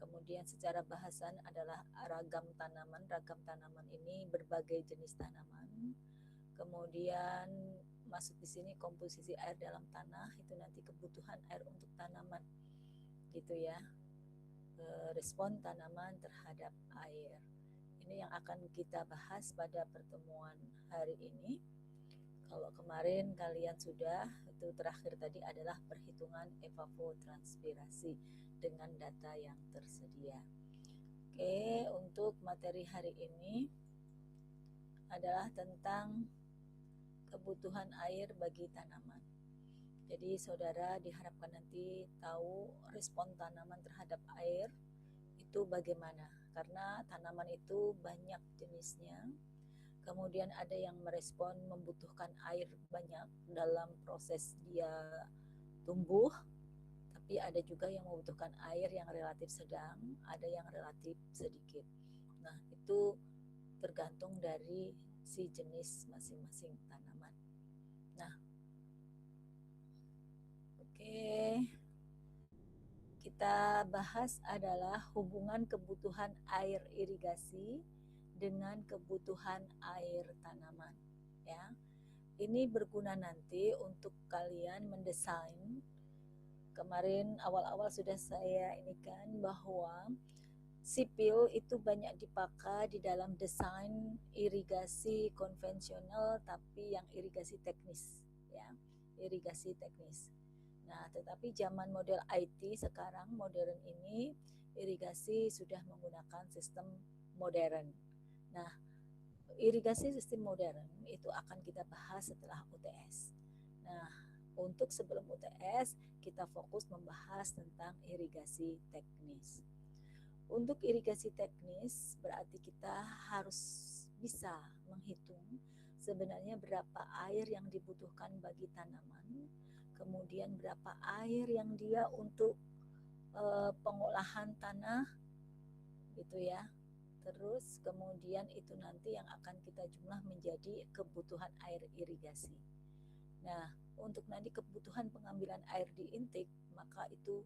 Kemudian secara bahasan adalah ragam tanaman. Ragam tanaman ini berbagai jenis tanaman. Kemudian masuk di sini komposisi air dalam tanah, itu nanti kebutuhan air untuk tanaman, gitu ya. Respon tanaman terhadap air. Ini yang akan kita bahas pada pertemuan hari ini. Kalau kemarin kalian sudah, itu terakhir tadi adalah perhitungan evapotranspirasi dengan data yang tersedia. Oke, untuk materi hari ini adalah tentang kebutuhan air bagi tanaman. Jadi saudara diharapkan nanti tahu respon tanaman terhadap air itu bagaimana, karena tanaman itu banyak jenisnya. Kemudian ada yang merespon membutuhkan air banyak dalam proses dia tumbuh, tapi ada juga yang membutuhkan air yang relatif sedang, ada yang relatif sedikit. Nah, itu tergantung dari si jenis masing-masing tanaman. Nah, oke. Kita bahas adalah hubungan kebutuhan air irigasi dengan kebutuhan air tanaman, ya. Ini berguna nanti untuk kalian mendesain. Kemarin awal-awal sudah saya ini kan bahwa sipil itu banyak dipakai di dalam desain irigasi konvensional, tapi yang irigasi teknis, ya, irigasi teknis. Nah, tetapi zaman model IT sekarang modern ini irigasi sudah menggunakan sistem modern. Nah, irigasi sistem modern itu akan kita bahas setelah UTS. Nah, untuk sebelum UTS kita fokus membahas tentang irigasi teknis. Untuk irigasi teknis berarti kita harus bisa menghitung sebenarnya berapa air yang dibutuhkan bagi tanaman, kemudian berapa air yang dia untuk pengolahan tanah, gitu ya. Terus kemudian itu nanti yang akan kita jumlah menjadi kebutuhan air irigasi. Nah, untuk nanti kebutuhan pengambilan air di intake, maka itu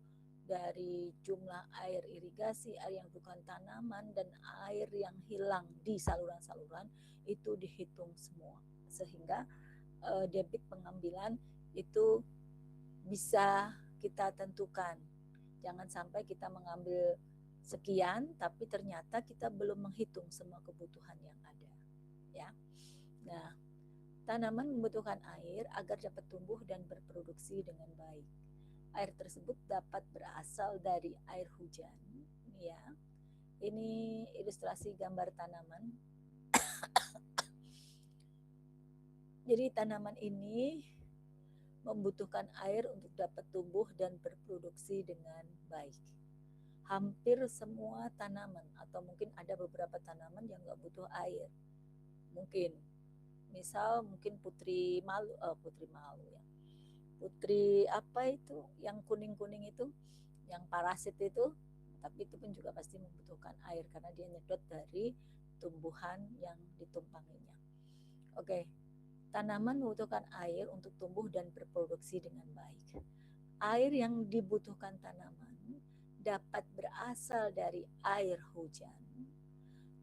dari jumlah air irigasi, air yang bukan tanaman, dan air yang hilang di saluran-saluran itu dihitung semua. Sehingga debit pengambilan itu bisa kita tentukan. Jangan sampai kita mengambil sekian tapi ternyata kita belum menghitung semua kebutuhan yang ada, ya. Nah, tanaman membutuhkan air agar dapat tumbuh dan berproduksi dengan baik. Air tersebut dapat berasal dari air hujan, ya. Ini ilustrasi gambar tanaman. Jadi tanaman ini membutuhkan air untuk dapat tumbuh dan berproduksi dengan baik. Hampir semua tanaman, atau mungkin ada beberapa tanaman yang nggak butuh air. Mungkin, misal mungkin putri malu ya. Putri apa itu, yang kuning-kuning itu, yang parasit itu, tapi itu pun juga pasti membutuhkan air karena dia nyedot dari tumbuhan yang ditumpanginya. Oke, tanaman membutuhkan air untuk tumbuh dan berproduksi dengan baik. Air yang dibutuhkan tanaman dapat berasal dari air hujan,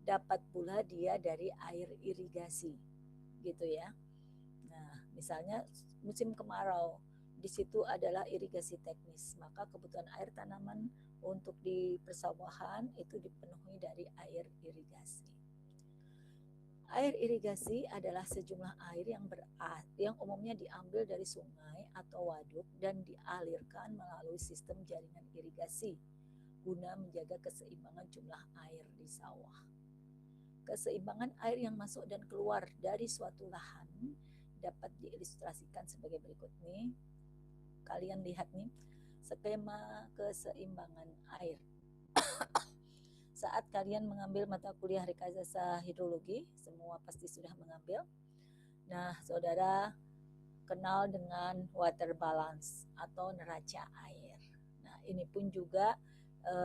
dapat pula dia dari air irigasi, gitu ya. Nah, misalnya musim kemarau, di situ adalah irigasi teknis, maka kebutuhan air tanaman untuk di persawahan itu dipenuhi dari air irigasi. Air irigasi adalah sejumlah air yang umumnya diambil dari sungai atau waduk dan dialirkan melalui sistem jaringan irigasi guna menjaga keseimbangan jumlah air di sawah. Keseimbangan air yang masuk dan keluar dari suatu lahan dapat diilustrasikan sebagai berikut nih. Kalian lihat nih, skema keseimbangan air. Saat kalian mengambil mata kuliah rekayasa hidrologi, semua pasti sudah mengambil. Nah, saudara kenal dengan water balance atau neraca air. Nah, ini pun juga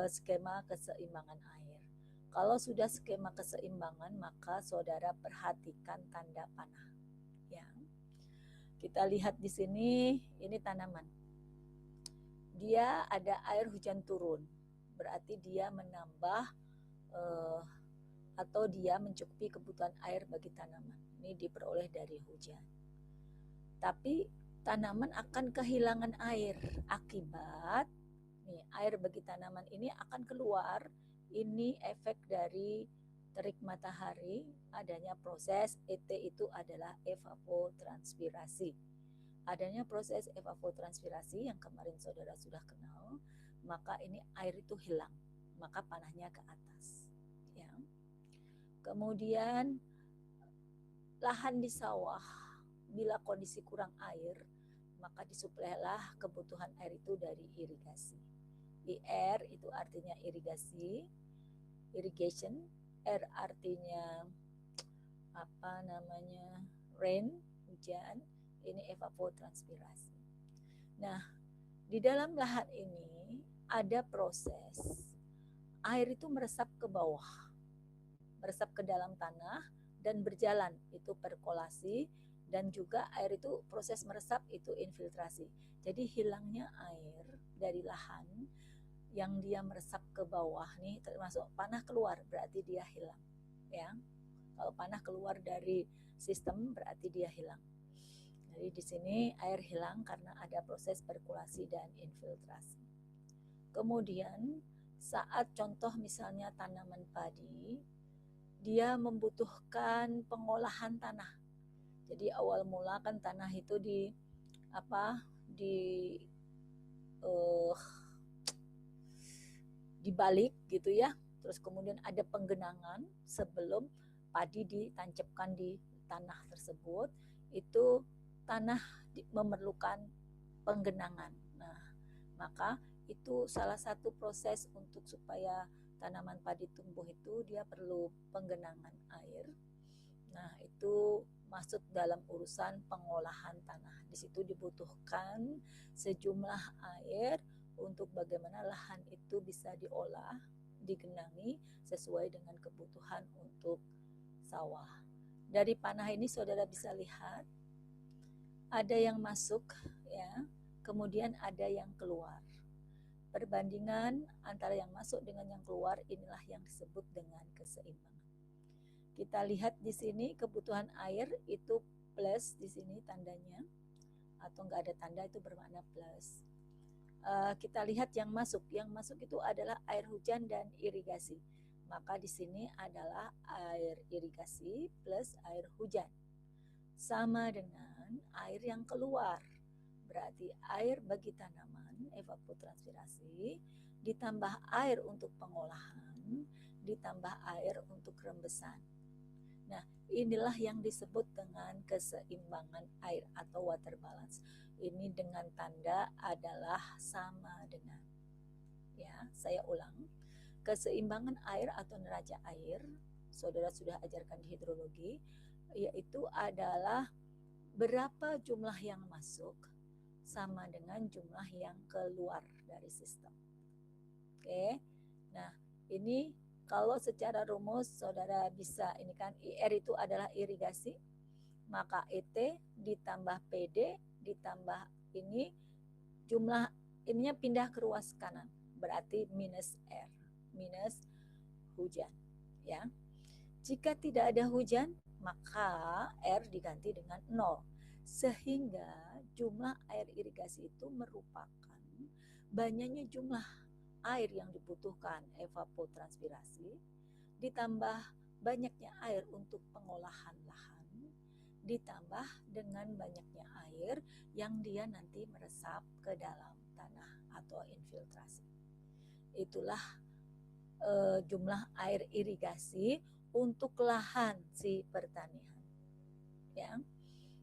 skema keseimbangan air. Kalau sudah skema keseimbangan, maka saudara perhatikan tanda panah. Ya. Kita lihat di sini, ini tanaman. Dia ada air hujan turun. berarti dia menambah atau dia mencukupi kebutuhan air bagi tanaman. Ini diperoleh dari hujan. Tapi tanaman akan kehilangan air akibat air bagi tanaman ini akan keluar. Ini efek dari terik matahari, adanya proses ET itu adalah evapotranspirasi. Adanya proses evapotranspirasi yang kemarin saudara sudah kenal, maka ini air itu hilang, maka panahnya ke atas. Ya. Kemudian lahan di sawah, bila kondisi kurang air, maka disuplailah kebutuhan air itu dari irigasi. IR itu artinya irigasi, irrigation, R artinya rain, hujan, ini evapotranspirasi. Nah, di dalam lahan ini ada proses air itu meresap ke bawah, meresap ke dalam tanah dan berjalan, itu perkolasi, dan juga air itu proses meresap itu infiltrasi. Jadi hilangnya air dari lahan yang dia meresap ke bawah nih, termasuk panah keluar berarti dia hilang, ya. Kalau panah keluar dari sistem berarti dia hilang. Jadi di sini air hilang karena ada proses perkulasi dan infiltrasi. Kemudian saat contoh misalnya tanaman padi, dia membutuhkan pengolahan tanah. Jadi awal mula kan tanah itu dibalik gitu ya, terus kemudian ada penggenangan sebelum padi ditancapkan di tanah tersebut, itu tanah memerlukan penggenangan. Nah, maka itu salah satu proses untuk supaya tanaman padi tumbuh itu dia perlu penggenangan air. Nah, itu masuk dalam urusan pengolahan tanah. Di situ dibutuhkan sejumlah air untuk bagaimana lahan itu bisa diolah, digenangi sesuai dengan kebutuhan untuk sawah. Dari panah ini saudara bisa lihat ada yang masuk ya, kemudian ada yang keluar. Perbandingan antara yang masuk dengan yang keluar inilah yang disebut dengan keseimbangan. Kita lihat di sini kebutuhan air itu plus di sini tandanya, atau enggak ada tanda itu bermakna plus. Kita lihat yang masuk itu adalah air hujan dan irigasi. Maka di sini adalah air irigasi plus air hujan. Sama dengan air yang keluar. Berarti air bagi tanaman, evapotranspirasi, ditambah air untuk pengolahan, ditambah air untuk rembesan. Nah, inilah yang disebut dengan keseimbangan air atau water balance. Ini dengan tanda adalah sama dengan. Ya, saya ulang. Keseimbangan air atau neraca air, saudara sudah ajarkan di hidrologi, yaitu adalah berapa jumlah yang masuk sama dengan jumlah yang keluar dari sistem. Oke. Nah, ini kalau secara rumus saudara bisa, ini kan IR itu adalah irigasi, maka ET ditambah PD ditambah ini jumlah ininya pindah ke ruas kanan, berarti minus R, minus hujan ya. Jika tidak ada hujan, maka R diganti dengan 0, sehingga jumlah air irigasi itu merupakan banyaknya jumlah air yang dibutuhkan evapotranspirasi ditambah banyaknya air untuk pengolahan lahan ditambah dengan banyaknya air yang dia nanti meresap ke dalam tanah atau infiltrasi. Itulah jumlah air irigasi untuk lahan si pertanian. Ya.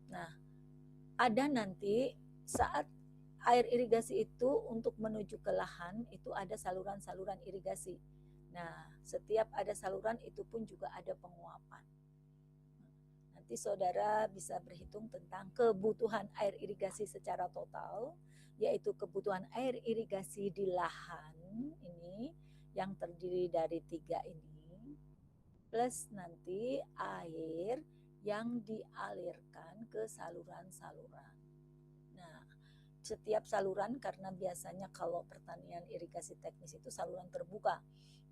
Nah, ada nanti saat air irigasi itu untuk menuju ke lahan itu ada saluran-saluran irigasi. Nah, setiap ada saluran itu pun juga ada penguapan. Nanti saudara bisa berhitung tentang kebutuhan air irigasi secara total, yaitu kebutuhan air irigasi di lahan ini yang terdiri dari 3 ini, plus nanti air yang dialirkan ke saluran-saluran. Nah, setiap saluran, karena biasanya kalau pertanian irigasi teknis itu saluran terbuka,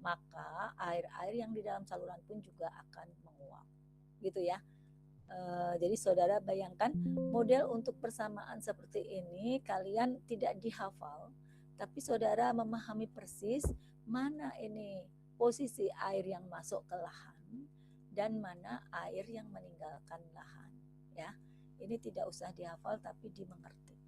maka air-air yang di dalam saluran pun juga akan menguap, gitu ya. Jadi saudara bayangkan model untuk persamaan seperti ini kalian tidak dihafal, tapi saudara memahami persis mana ini posisi air yang masuk ke lahan dan mana air yang meninggalkan lahan, ya. Ini tidak usah dihafal tapi dimengerti.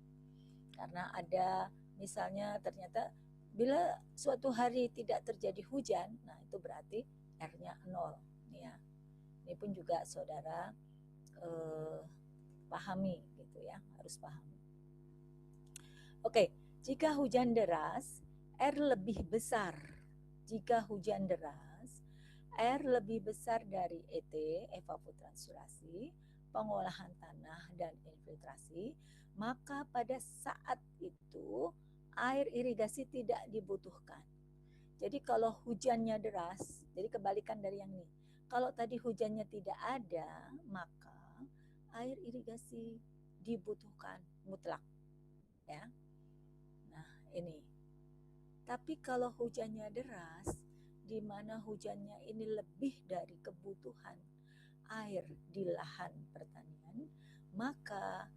Karena ada misalnya ternyata bila suatu hari tidak terjadi hujan, nah itu berarti R-nya 0, ya. Ini pun juga saudara pahami gitu ya, harus pahami. Oke, jika hujan deras, R lebih besar. Jika hujan deras, R lebih besar dari ET, evapotranspirasi, pengolahan tanah dan infiltrasi, maka pada saat itu air irigasi tidak dibutuhkan. Jadi kalau hujannya deras, jadi kebalikan dari yang ini. Kalau tadi hujannya tidak ada, maka air irigasi dibutuhkan mutlak, ya. Nah, ini. Tapi kalau hujannya deras, di mana hujannya ini lebih dari kebutuhan air di lahan pertanian, maka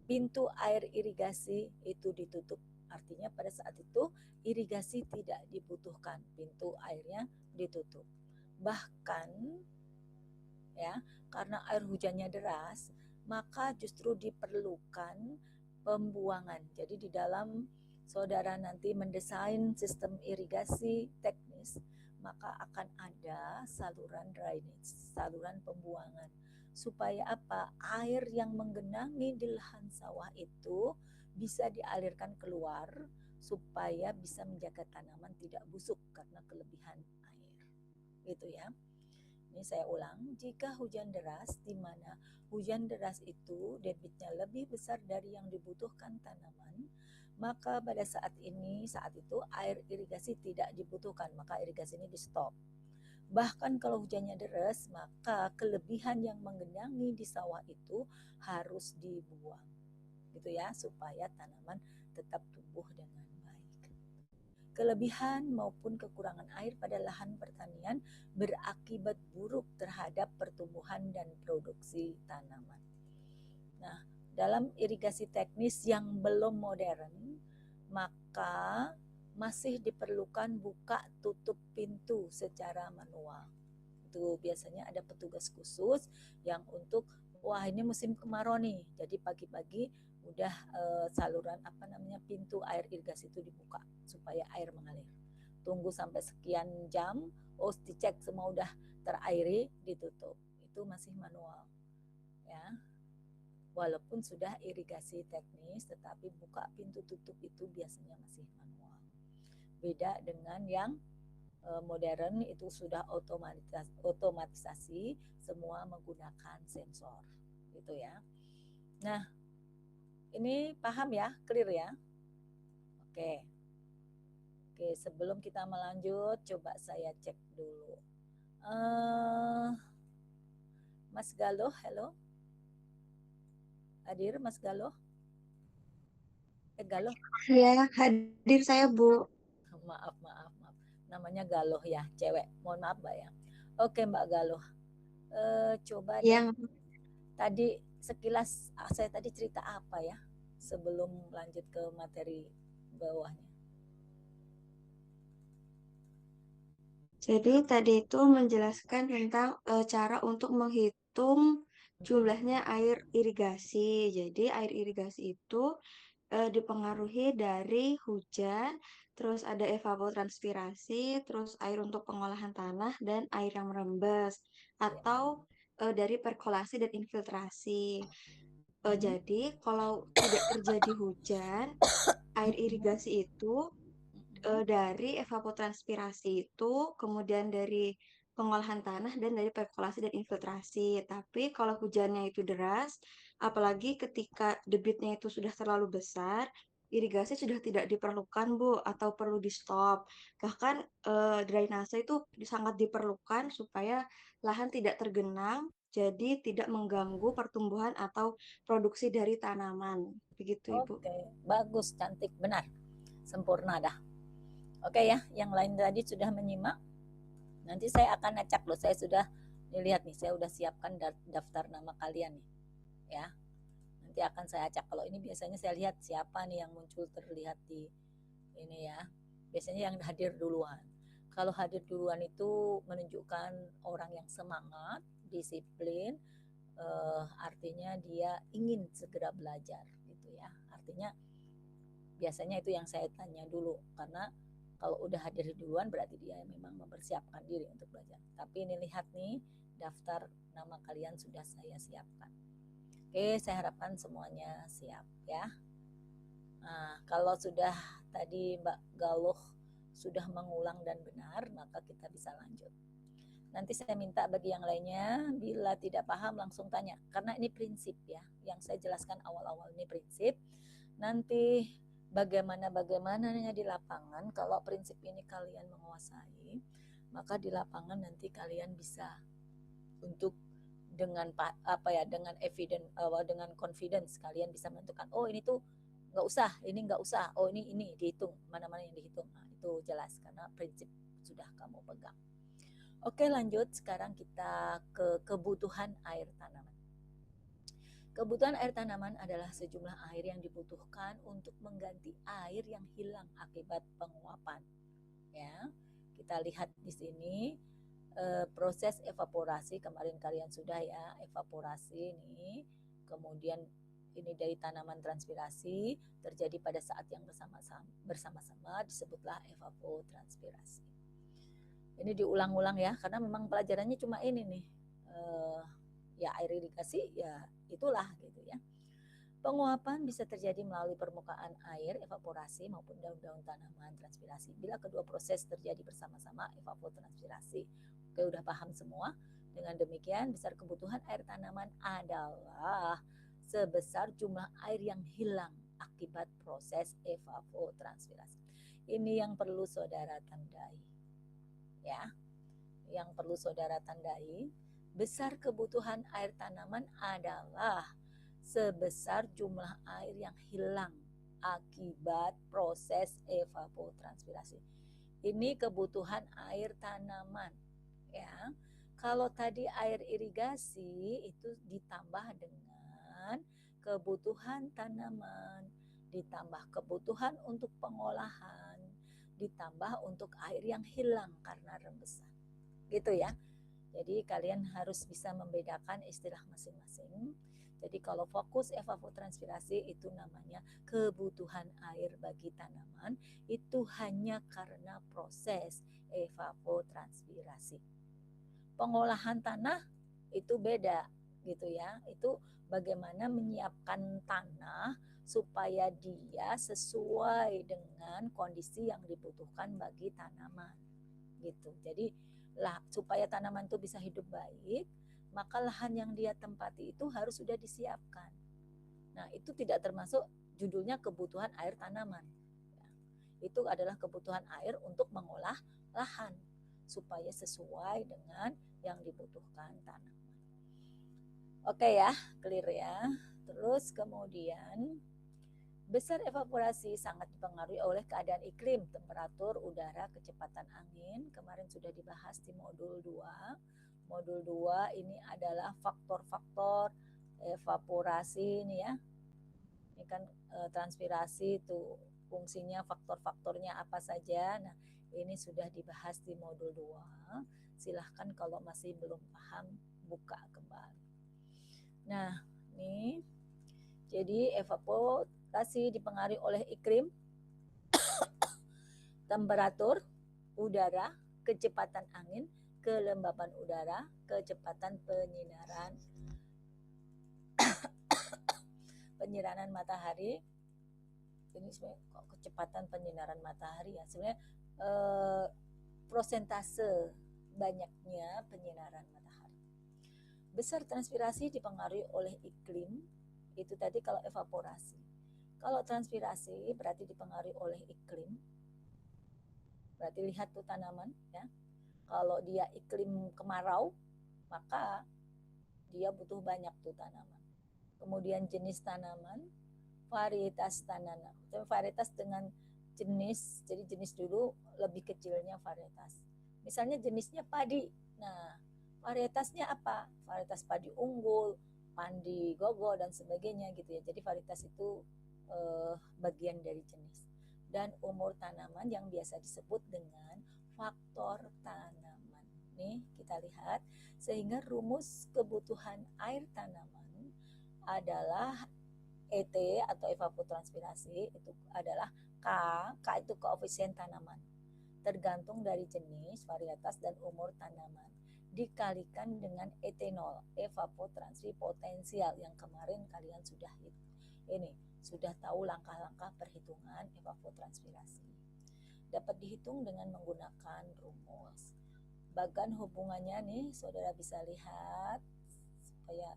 pintu air irigasi itu ditutup. Artinya pada saat itu irigasi tidak dibutuhkan, pintu airnya ditutup. Bahkan ya, karena air hujannya deras, maka justru diperlukan pembuangan. Jadi di dalam saudara nanti mendesain sistem irigasi teknis, maka akan ada saluran drainage, saluran pembuangan. Supaya apa? Air yang menggenangi di lahan sawah itu bisa dialirkan keluar supaya bisa menjaga tanaman tidak busuk karena kelebihan air. Gitu ya. Ini saya ulang, jika hujan deras, di mana hujan deras itu debitnya lebih besar dari yang dibutuhkan tanaman, maka pada saat itu air irigasi tidak dibutuhkan, maka irigasi ini di stop. Bahkan kalau hujannya deras, maka kelebihan yang menggenangi di sawah itu harus dibuang, gitu ya, supaya tanaman tetap tumbuh dengan baik. Kelebihan maupun kekurangan air pada lahan pertanian berakibat buruk terhadap pertumbuhan dan produksi tanaman. Nah, dalam irigasi teknis yang belum modern, maka masih diperlukan buka tutup pintu secara manual. Itu biasanya ada petugas khusus yang untuk, wah ini musim kemarau nih, jadi pagi-pagi udah saluran pintu air irigasi itu dibuka supaya air mengalir. Tunggu sampai sekian jam, dicek semua udah terairi, ditutup. Itu masih manual, ya. Walaupun sudah irigasi teknis, tetapi buka pintu tutup itu biasanya masih manual. Beda dengan yang modern itu sudah otomatisasi, semua menggunakan sensor, gitu ya. Nah, ini paham ya, clear ya? Oke. Oke, sebelum kita melanjut, coba saya cek dulu. Mas Galoh, halo? Hadir Mas Galoh? Galoh? Ya, hadir saya, Bu. Maaf. Namanya Galoh ya, cewek. Mohon maaf Mbak ya. Oke Mbak Galoh. Coba deh. Yang Tadi sekilas saya tadi cerita apa ya sebelum lanjut ke materi bawahnya? jadi tadi itu menjelaskan tentang cara untuk menghitung jumlahnya air irigasi. Jadi air irigasi itu dipengaruhi dari hujan, terus ada evapotranspirasi, terus air untuk pengolahan tanah dan air yang merembes, Ya. atau dari perkolasi dan infiltrasi. Hmm. Jadi kalau tidak terjadi hujan, air irigasi itu dari evapotranspirasi itu, kemudian dari pengolahan tanah dan dari perkolasi dan infiltrasi. Tapi kalau hujannya itu deras, apalagi ketika debitnya itu sudah terlalu besar, irigasi sudah tidak diperlukan, Bu, atau perlu di stop. Bahkan drainase itu sangat diperlukan supaya lahan tidak tergenang jadi tidak mengganggu pertumbuhan atau produksi dari tanaman. Begitu, Ibu. Oke, bagus, cantik, benar, sempurna dah. Oke ya, yang lain tadi sudah menyimak. Nanti saya akan acak loh, saya sudah lihat nih, saya udah siapkan daftar nama kalian nih, ya. Nanti akan saya acak. Kalau ini biasanya saya lihat siapa nih yang muncul terlihat di ini ya. Biasanya yang hadir duluan. Kalau hadir duluan itu menunjukkan orang yang semangat, disiplin, artinya dia ingin segera belajar gitu ya. Artinya biasanya itu yang saya tanya dulu, karena kalau udah hadir duluan berarti dia memang mempersiapkan diri untuk belajar. Tapi ini lihat nih, daftar nama kalian sudah saya siapkan. Oke, saya harapkan semuanya siap ya. Nah, kalau sudah tadi Mbak Galuh sudah mengulang dan benar, maka kita bisa lanjut. Nanti saya minta bagi yang lainnya, bila tidak paham langsung tanya. Karena ini prinsip ya, yang saya jelaskan awal-awal ini prinsip. Nanti bagaimana-bagaimananya di lapangan, kalau prinsip ini kalian menguasai, maka di lapangan nanti kalian bisa untuk dengan dengan evidence, dengan confidence kalian bisa menentukan, oh ini tuh nggak usah, ini nggak usah, oh ini dihitung, mana-mana yang dihitung. Nah, itu jelas karena prinsip sudah kamu pegang. Oke, lanjut. Sekarang kita ke kebutuhan air tanaman. Kebutuhan air tanaman adalah sejumlah air yang dibutuhkan untuk mengganti air yang hilang akibat penguapan. Ya, kita lihat di sini proses evaporasi, kemarin kalian sudah ya evaporasi ini, kemudian ini dari tanaman transpirasi terjadi pada saat yang bersama-sama disebutlah evapotranspirasi. Ini diulang-ulang ya, karena memang pelajarannya cuma ini nih, ya air irigasi ya itulah gitu ya. Penguapan bisa terjadi melalui permukaan air, evaporasi maupun daun-daun tanaman transpirasi. Bila kedua proses terjadi bersama-sama, evapotranspirasi. Oke, udah paham semua? Dengan demikian, besar kebutuhan air tanaman adalah sebesar jumlah air yang hilang akibat proses evapotranspirasi. Ini yang perlu saudara tandai. Ya, yang perlu saudara tandai, besar kebutuhan air tanaman adalah sebesar jumlah air yang hilang akibat proses evapotranspirasi. Ini kebutuhan air tanaman ya. Kalau tadi air irigasi itu ditambah dengan kebutuhan tanaman, ditambah kebutuhan untuk pengolahan, ditambah untuk air yang hilang karena rembesan. Gitu ya. Jadi kalian harus bisa membedakan istilah masing-masing. Jadi kalau fokus evapotranspirasi itu namanya kebutuhan air bagi tanaman itu hanya karena proses evapotranspirasi. Pengolahan tanah itu beda gitu ya. Itu bagaimana menyiapkan tanah supaya dia sesuai dengan kondisi yang dibutuhkan bagi tanaman gitu. Jadi supaya tanaman itu bisa hidup baik, maka lahan yang dia tempati itu harus sudah disiapkan. Nah, itu tidak termasuk judulnya kebutuhan air tanaman. Itu adalah kebutuhan air untuk mengolah lahan supaya sesuai dengan yang dibutuhkan tanaman. Oke ya, clear ya. Terus kemudian besar evaporasi sangat dipengaruhi oleh keadaan iklim, temperatur udara, kecepatan angin. Kemarin sudah dibahas di modul 2. Modul 2 ini adalah faktor-faktor evaporasi ini ya. Ini kan transpirasi itu fungsinya, faktor-faktornya apa saja. Nah, ini sudah dibahas di modul 2. Silahkan kalau masih belum paham buka kembali. Nah, ini jadi evaporasi dipengaruhi oleh iklim, temperatur udara, kecepatan angin, kelembapan udara, kecepatan penyinaran matahari. Ini sebenarnya kok kecepatan penyinaran matahari ya, sebenarnya prosentase banyaknya penyinaran matahari. Besar transpirasi dipengaruhi oleh iklim, itu tadi kalau evaporasi. Kalau transpirasi berarti dipengaruhi oleh iklim. Berarti lihat tuh tanaman ya. Kalau dia iklim kemarau, maka dia butuh banyak tuh tanaman. Kemudian jenis tanaman, varietas tanaman. Varietas dengan jenis, jadi jenis dulu lebih kecilnya varietas. Misalnya jenisnya padi. Nah, varietasnya apa? Varietas padi unggul, padi gogo dan sebagainya gitu ya. Jadi varietas itu bagian dari jenis. Dan umur tanaman yang biasa disebut dengan faktor tanaman. Nih, kita lihat sehingga rumus kebutuhan air tanaman adalah ET atau evapotranspirasi itu adalah K. K itu koefisien tanaman. Tergantung dari jenis, varietas, dan umur tanaman. Dikalikan dengan etanol, evapotranspirasi potensial yang kemarin kalian sudah ini sudah tahu langkah-langkah perhitungan evapotranspirasi. Dapat dihitung dengan menggunakan rumus. Bagan hubungannya nih, saudara bisa lihat supaya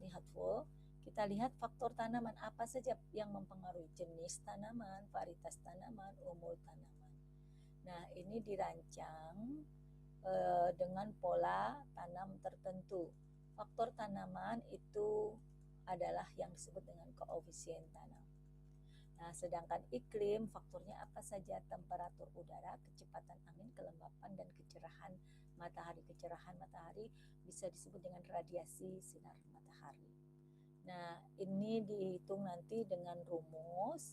lihat full. Kita lihat faktor tanaman apa saja yang mempengaruhi jenis tanaman, varietas tanaman, umur tanaman. Nah, ini dirancang dengan pola tanam tertentu. Faktor tanaman itu adalah yang disebut dengan koefisien tanam. Nah, sedangkan iklim faktornya apa saja? Temperatur udara, kecepatan angin, kelembapan, dan kecerahan matahari. Kecerahan matahari bisa disebut dengan radiasi sinar matahari. Nah, ini dihitung nanti dengan rumus.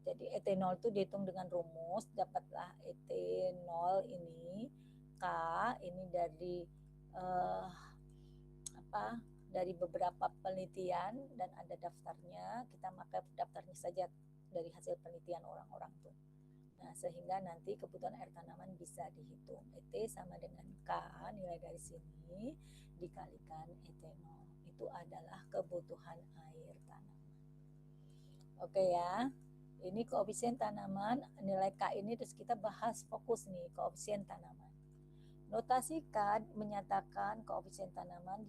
Jadi etanol itu dihitung dengan rumus, dapatlah etanol ini K ini dari dari beberapa penelitian dan ada daftarnya. Kita pakai daftarnya saja dari hasil penelitian orang-orang tuh. Nah, sehingga nanti kebutuhan air tanaman bisa dihitung. ET sama dengan K, nilai dari sini dikalikan etanol. Itu adalah kebutuhan air tanaman. Oke ya. Ini koefisien tanaman, nilai K ini terus kita bahas fokus nih, koefisien tanaman. Notasi K menyatakan koefisien tanaman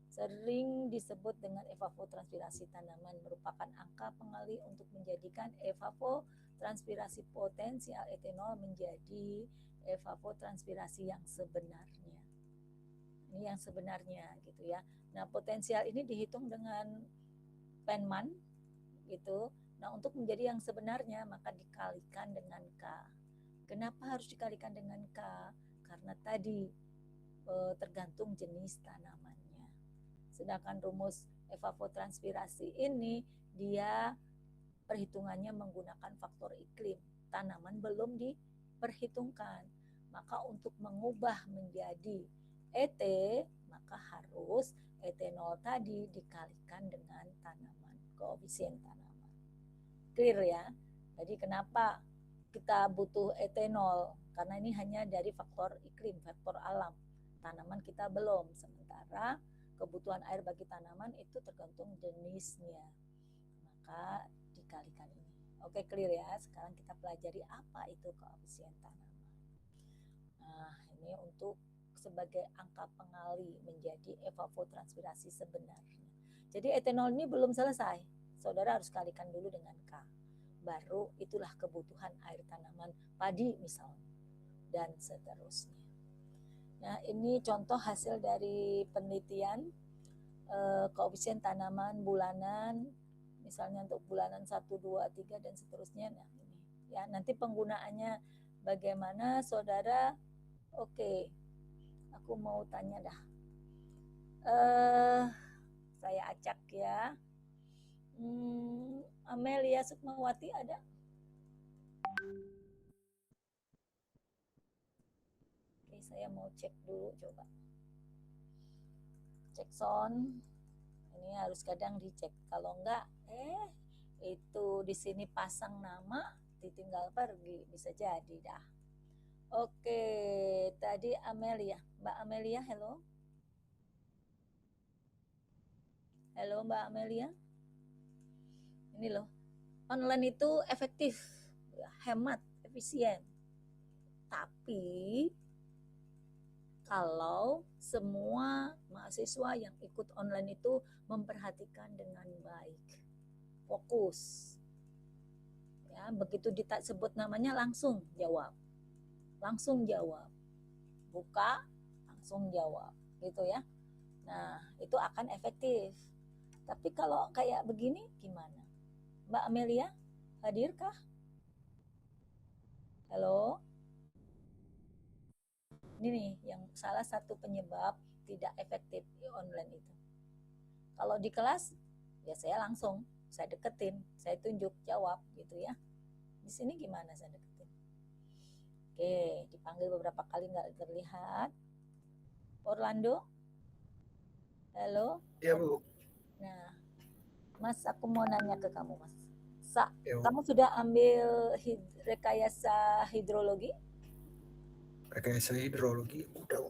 sering disebut dengan evapotranspirasi tanaman, merupakan angka pengali untuk menjadikan evapotranspirasi potensial etanol menjadi evapotranspirasi yang sebenarnya. Ini yang sebenarnya gitu ya. Nah, potensial ini dihitung dengan Penman gitu. Nah, untuk menjadi yang sebenarnya maka dikalikan dengan K. Kenapa harus dikalikan dengan K? Karena tadi tergantung jenis tanamannya. Sedangkan rumus evapotranspirasi ini dia perhitungannya menggunakan faktor iklim. Tanaman belum diperhitungkan. Maka untuk mengubah menjadi ET, maka harus etanol tadi dikalikan dengan tanaman, koefisien tanaman. Clear ya? Jadi kenapa kita butuh etanol? Karena ini hanya dari faktor iklim, faktor alam. Tanaman kita belum. Sementara kebutuhan air bagi tanaman itu tergantung jenisnya. Maka dikalikan ini. Oke, clear ya? Sekarang kita pelajari apa itu koefisien tanaman. Nah, ini untuk sebagai angka pengali menjadi evapotranspirasi sebenarnya. Jadi etanol ini belum selesai. Saudara harus kalikan dulu dengan K. Baru itulah kebutuhan air tanaman padi misalnya. Dan seterusnya. Nah, ini contoh hasil dari penelitian koefisien tanaman bulanan. Misalnya untuk bulanan 1, 2, 3 dan seterusnya. Nah, ini ya, nanti penggunaannya bagaimana saudara? Oke. Aku mau tanya dah. Saya acak ya. Amelia Sukmawati ada? Oke, saya mau cek dulu coba. Cek sound. Ini harus kadang dicek. Kalau enggak, itu di sini pasang nama, ditinggal pergi, bisa jadi dah. Oke, tadi Amelia, Mbak Amelia, hello. Halo Mbak Amelia. Ini loh, online itu efektif, hemat, efisien. Tapi kalau semua mahasiswa yang ikut online itu memperhatikan dengan baik, fokus, ya begitu disebut namanya langsung jawab, buka, langsung jawab gitu ya. Nah, itu akan efektif. Tapi kalau kayak begini gimana? Mbak Amelia, hadirkah? Halo? Ini nih yang salah satu penyebab tidak efektif di online itu. Kalau di kelas, ya saya langsung, saya deketin, saya tunjuk, jawab gitu ya. Di sini gimana saya deketin? Oke, dipanggil beberapa kali nggak terlihat. Orlando? Halo? Ya, Bu. Nah, Mas, aku mau nanya ke kamu, Mas. Ya, Bu. Kamu sudah ambil rekayasa hidrologi? Rekayasa hidrologi udah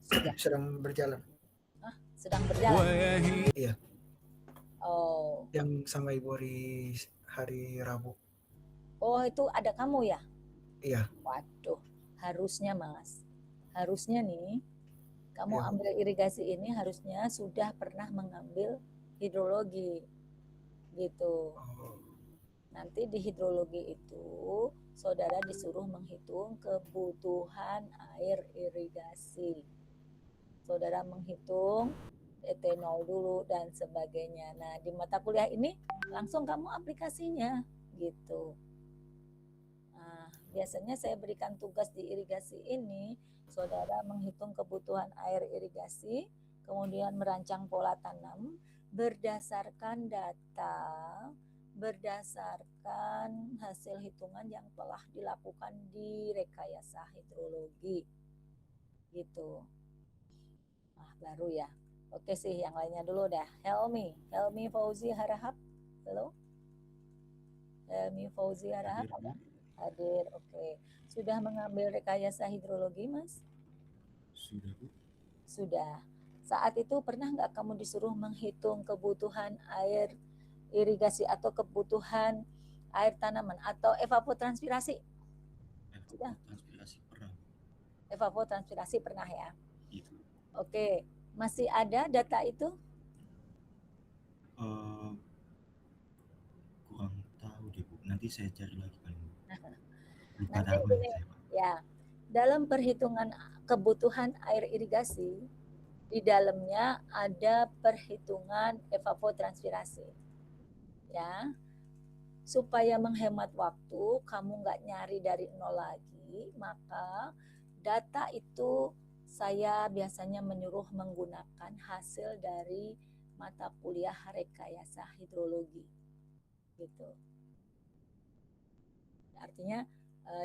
Sudah. sedang berjalan. Sedang berjalan? Iya. Oh. Yang sama Ibu hari Rabu. Oh, itu ada kamu ya? Iya. Waduh, harusnya Mas. Harusnya nih, kamu Ya, ambil irigasi ini harusnya sudah pernah mengambil hidrologi. Gitu. Oh. Nanti di hidrologi itu, saudara disuruh menghitung kebutuhan air irigasi. Saudara menghitung ET0 dulu dan sebagainya. Nah, di mata kuliah ini langsung kamu aplikasinya gitu. Nah, biasanya saya berikan tugas di irigasi ini, saudara menghitung kebutuhan air irigasi, kemudian merancang pola tanam berdasarkan data, berdasarkan hasil hitungan yang telah dilakukan di rekayasa hidrologi. Gitu. Nah, baru ya. Oke sih, yang lainnya dulu dah. Helmi Fauzi Harahap. Halo. Helmi Fauzi Harahap ada? Hadir, oke. Sudah mengambil rekayasa hidrologi, Mas? Sudah, Bu. Sudah. Saat itu pernah nggak kamu disuruh menghitung kebutuhan air irigasi atau kebutuhan air tanaman atau evapotranspirasi? Sudah. Evapotranspirasi pernah. Evapotranspirasi pernah ya? Itu. Oke. Masih ada data itu? Kurang tahu deh, Bu. Nanti saya cari lagi paling. Lupa Nanti tahu ini, ya. Dalam perhitungan kebutuhan air irigasi, di dalamnya ada perhitungan evapotranspirasi. Ya. Supaya menghemat waktu, kamu nggak nyari dari nol lagi, maka data itu saya biasanya menyuruh menggunakan hasil dari mata kuliah rekayasa hidrologi. Gitu. Artinya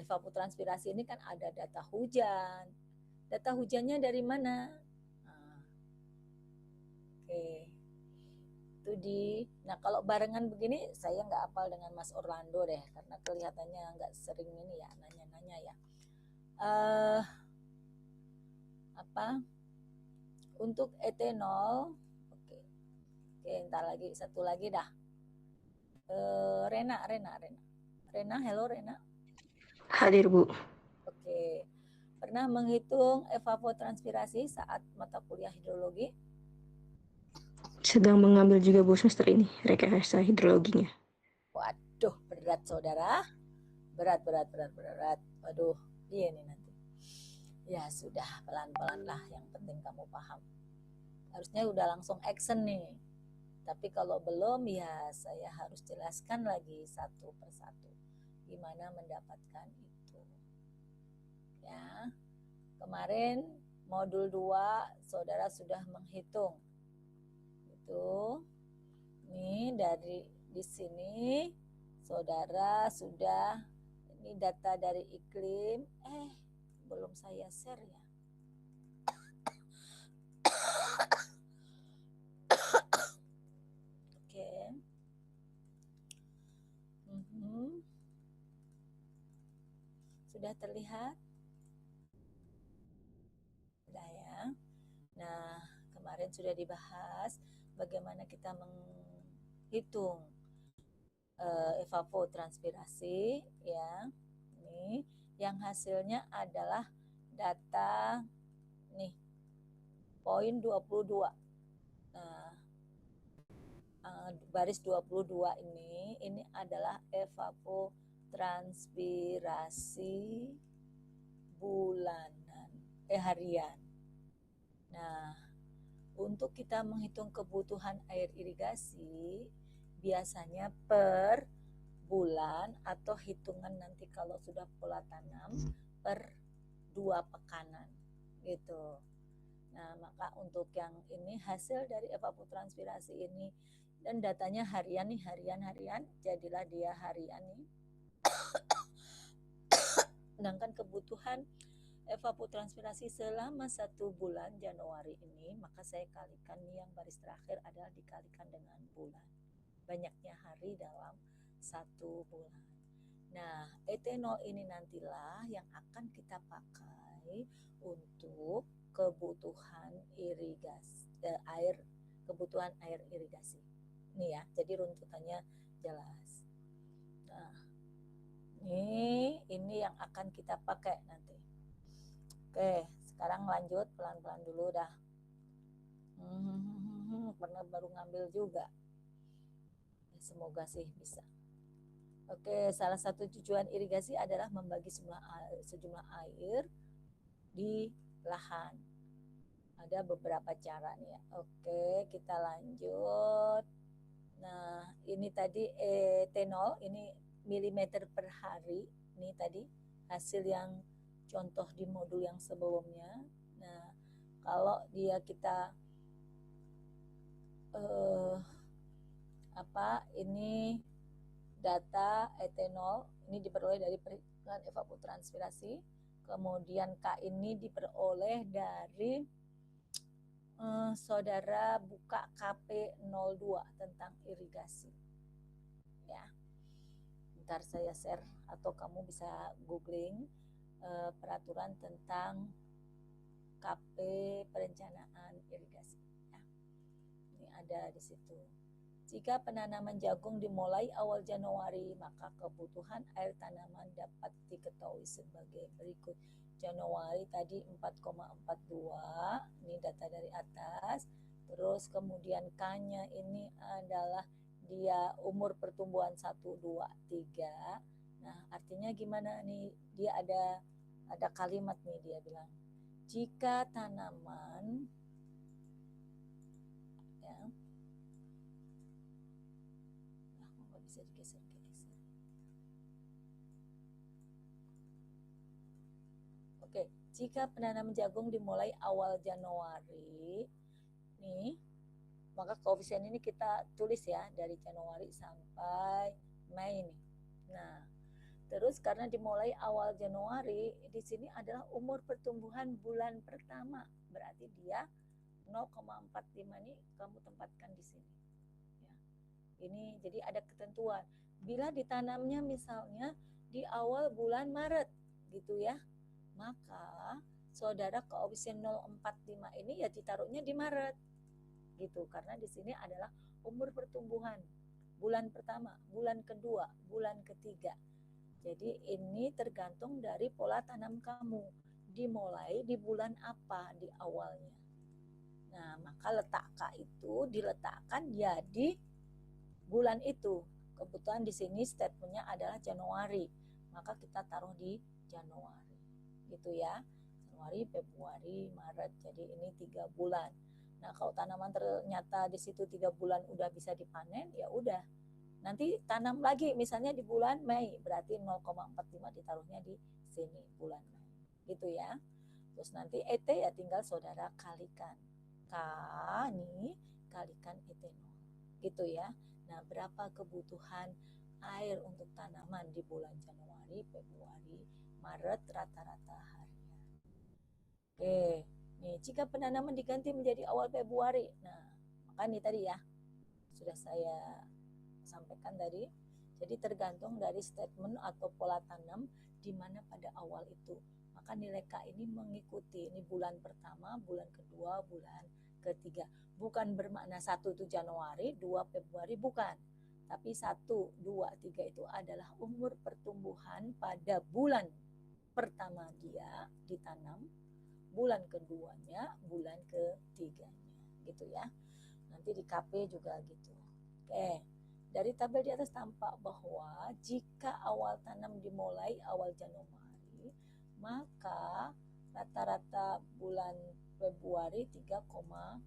evapotranspirasi ini kan ada data hujan. Data hujannya dari mana? Nah, oke. Nah kalau barengan begini saya nggak hafal dengan Mas Orlando deh karena kelihatannya nggak sering ini ya nanya-nanya ya. Untuk etanol, oke, ntar lagi satu lagi dah. Rena, hello Rena. Hadir, Bu. Oke, pernah menghitung evapotranspirasi saat mata kuliah hidrologi? Sedang mengambil juga, Bu, semester ini rekayasa hidrologinya. Waduh, berat saudara. Berat. Waduh, iya nih nanti. Ya sudah, pelan-pelan lah. Yang penting kamu paham. Harusnya udah langsung action nih. Tapi kalau belum ya saya harus jelaskan lagi satu persatu. Gimana mendapatkan itu. Ya. Kemarin modul 2 saudara sudah menghitung. Itu. Nih dari di sini saudara sudah ini data dari iklim. Belum saya share ya. Oke. Sudah terlihat? Sudah ya. Nah, kemarin sudah dibahas bagaimana kita menghitung evapotranspirasi ya. Nih, yang hasilnya adalah data nih poin 22. Nah, baris 22 ini adalah evapotranspirasi bulanan. harian. Nah, untuk kita menghitung kebutuhan air irigasi biasanya per bulan atau hitungan nanti kalau sudah pola tanam per 2 pekanan gitu. Nah, maka untuk yang ini hasil dari evapotranspirasi ini dan datanya harian nih, harian, jadilah dia harian nih. Sedangkan kebutuhan evapotranspirasi selama 1 bulan Januari ini, maka saya kalikan nih yang baris terakhir adalah dikalikan dengan bulan. Banyaknya hari dalam 1 bulan. Nah, etanol ini nantilah yang akan kita pakai untuk kebutuhan kebutuhan air irigasi. Nih ya, jadi runtutannya jelas. Nah, ini yang akan kita pakai nanti. Oke, sekarang lanjut pelan-pelan dulu dah. Pernah baru ngambil juga. Semoga sih bisa. Oke, salah satu tujuan irigasi adalah membagi sejumlah air di lahan. Ada beberapa cara nih ya. Oke, kita lanjut. Nah, ini tadi etanol, ini milimeter per hari. Ini tadi hasil yang contoh di modul yang sebelumnya. Nah, kalau kita ini data etanol ini diperoleh dari perhitungan evapotranspirasi. Kemudian K ini diperoleh dari saudara buka KP02 tentang irigasi. Ya. Ntar saya share atau kamu bisa googling peraturan tentang KP perencanaan irigasi. Ya. Ini ada di situ. Jika penanaman jagung dimulai awal Januari, maka kebutuhan air tanaman dapat diketahui sebagai berikut. Januari tadi 4,42, ini data dari atas. Terus kemudian K-nya ini adalah dia umur pertumbuhan 1, 2, 3. Nah, artinya gimana nih? Dia ada kalimat nih, dia bilang, jika tanaman bisa digeser. Oke, jika penanaman jagung dimulai awal Januari, nih, maka koefisien ini kita tulis ya dari Januari sampai Mei nih. Nah, terus karena dimulai awal Januari, di sini adalah umur pertumbuhan bulan pertama, berarti dia 0,45 nih kamu tempatkan di sini. Ini jadi ada ketentuan. Bila ditanamnya misalnya di awal bulan Maret gitu ya, maka saudara koefisien 0,45 ini ya ditaruhnya di Maret gitu, karena di sini adalah umur pertumbuhan bulan pertama, bulan kedua, bulan ketiga. Jadi ini tergantung dari pola tanam kamu, dimulai di bulan apa di awalnya. Nah, maka letak K itu diletakkan ya di bulan itu. Kebetulan di sini statementnya adalah Januari, maka kita taruh di Januari gitu ya. Januari, Februari, Maret, jadi ini 3 bulan. Nah, kalau tanaman ternyata di situ 3 bulan udah bisa dipanen, ya udah nanti tanam lagi misalnya di bulan Mei, berarti 0,45 ditaruhnya di sini bulan Mei gitu ya. Terus nanti ET ya tinggal saudara kalikan, K nih kalikan etanol gitu ya. Nah, berapa kebutuhan air untuk tanaman di bulan Januari, Februari, Maret rata-rata harian. Oke, nih jika penanaman diganti menjadi awal Februari. Nah, maka ini tadi ya sudah saya sampaikan tadi. Jadi tergantung dari statement atau pola tanam di mana pada awal itu. Maka nilai K ini mengikuti ini bulan pertama, bulan kedua, bulan ketiga. Bukan bermakna 1 itu Januari, 2 Februari, bukan. Tapi 1, 2, 3 itu adalah umur pertumbuhan pada bulan pertama dia ditanam, bulan keduanya, bulan ketiganya gitu ya. Nanti di KP juga gitu. Oke. Dari tabel di atas tampak bahwa jika awal tanam dimulai awal Januari, maka rata-rata bulan Februari 3,11.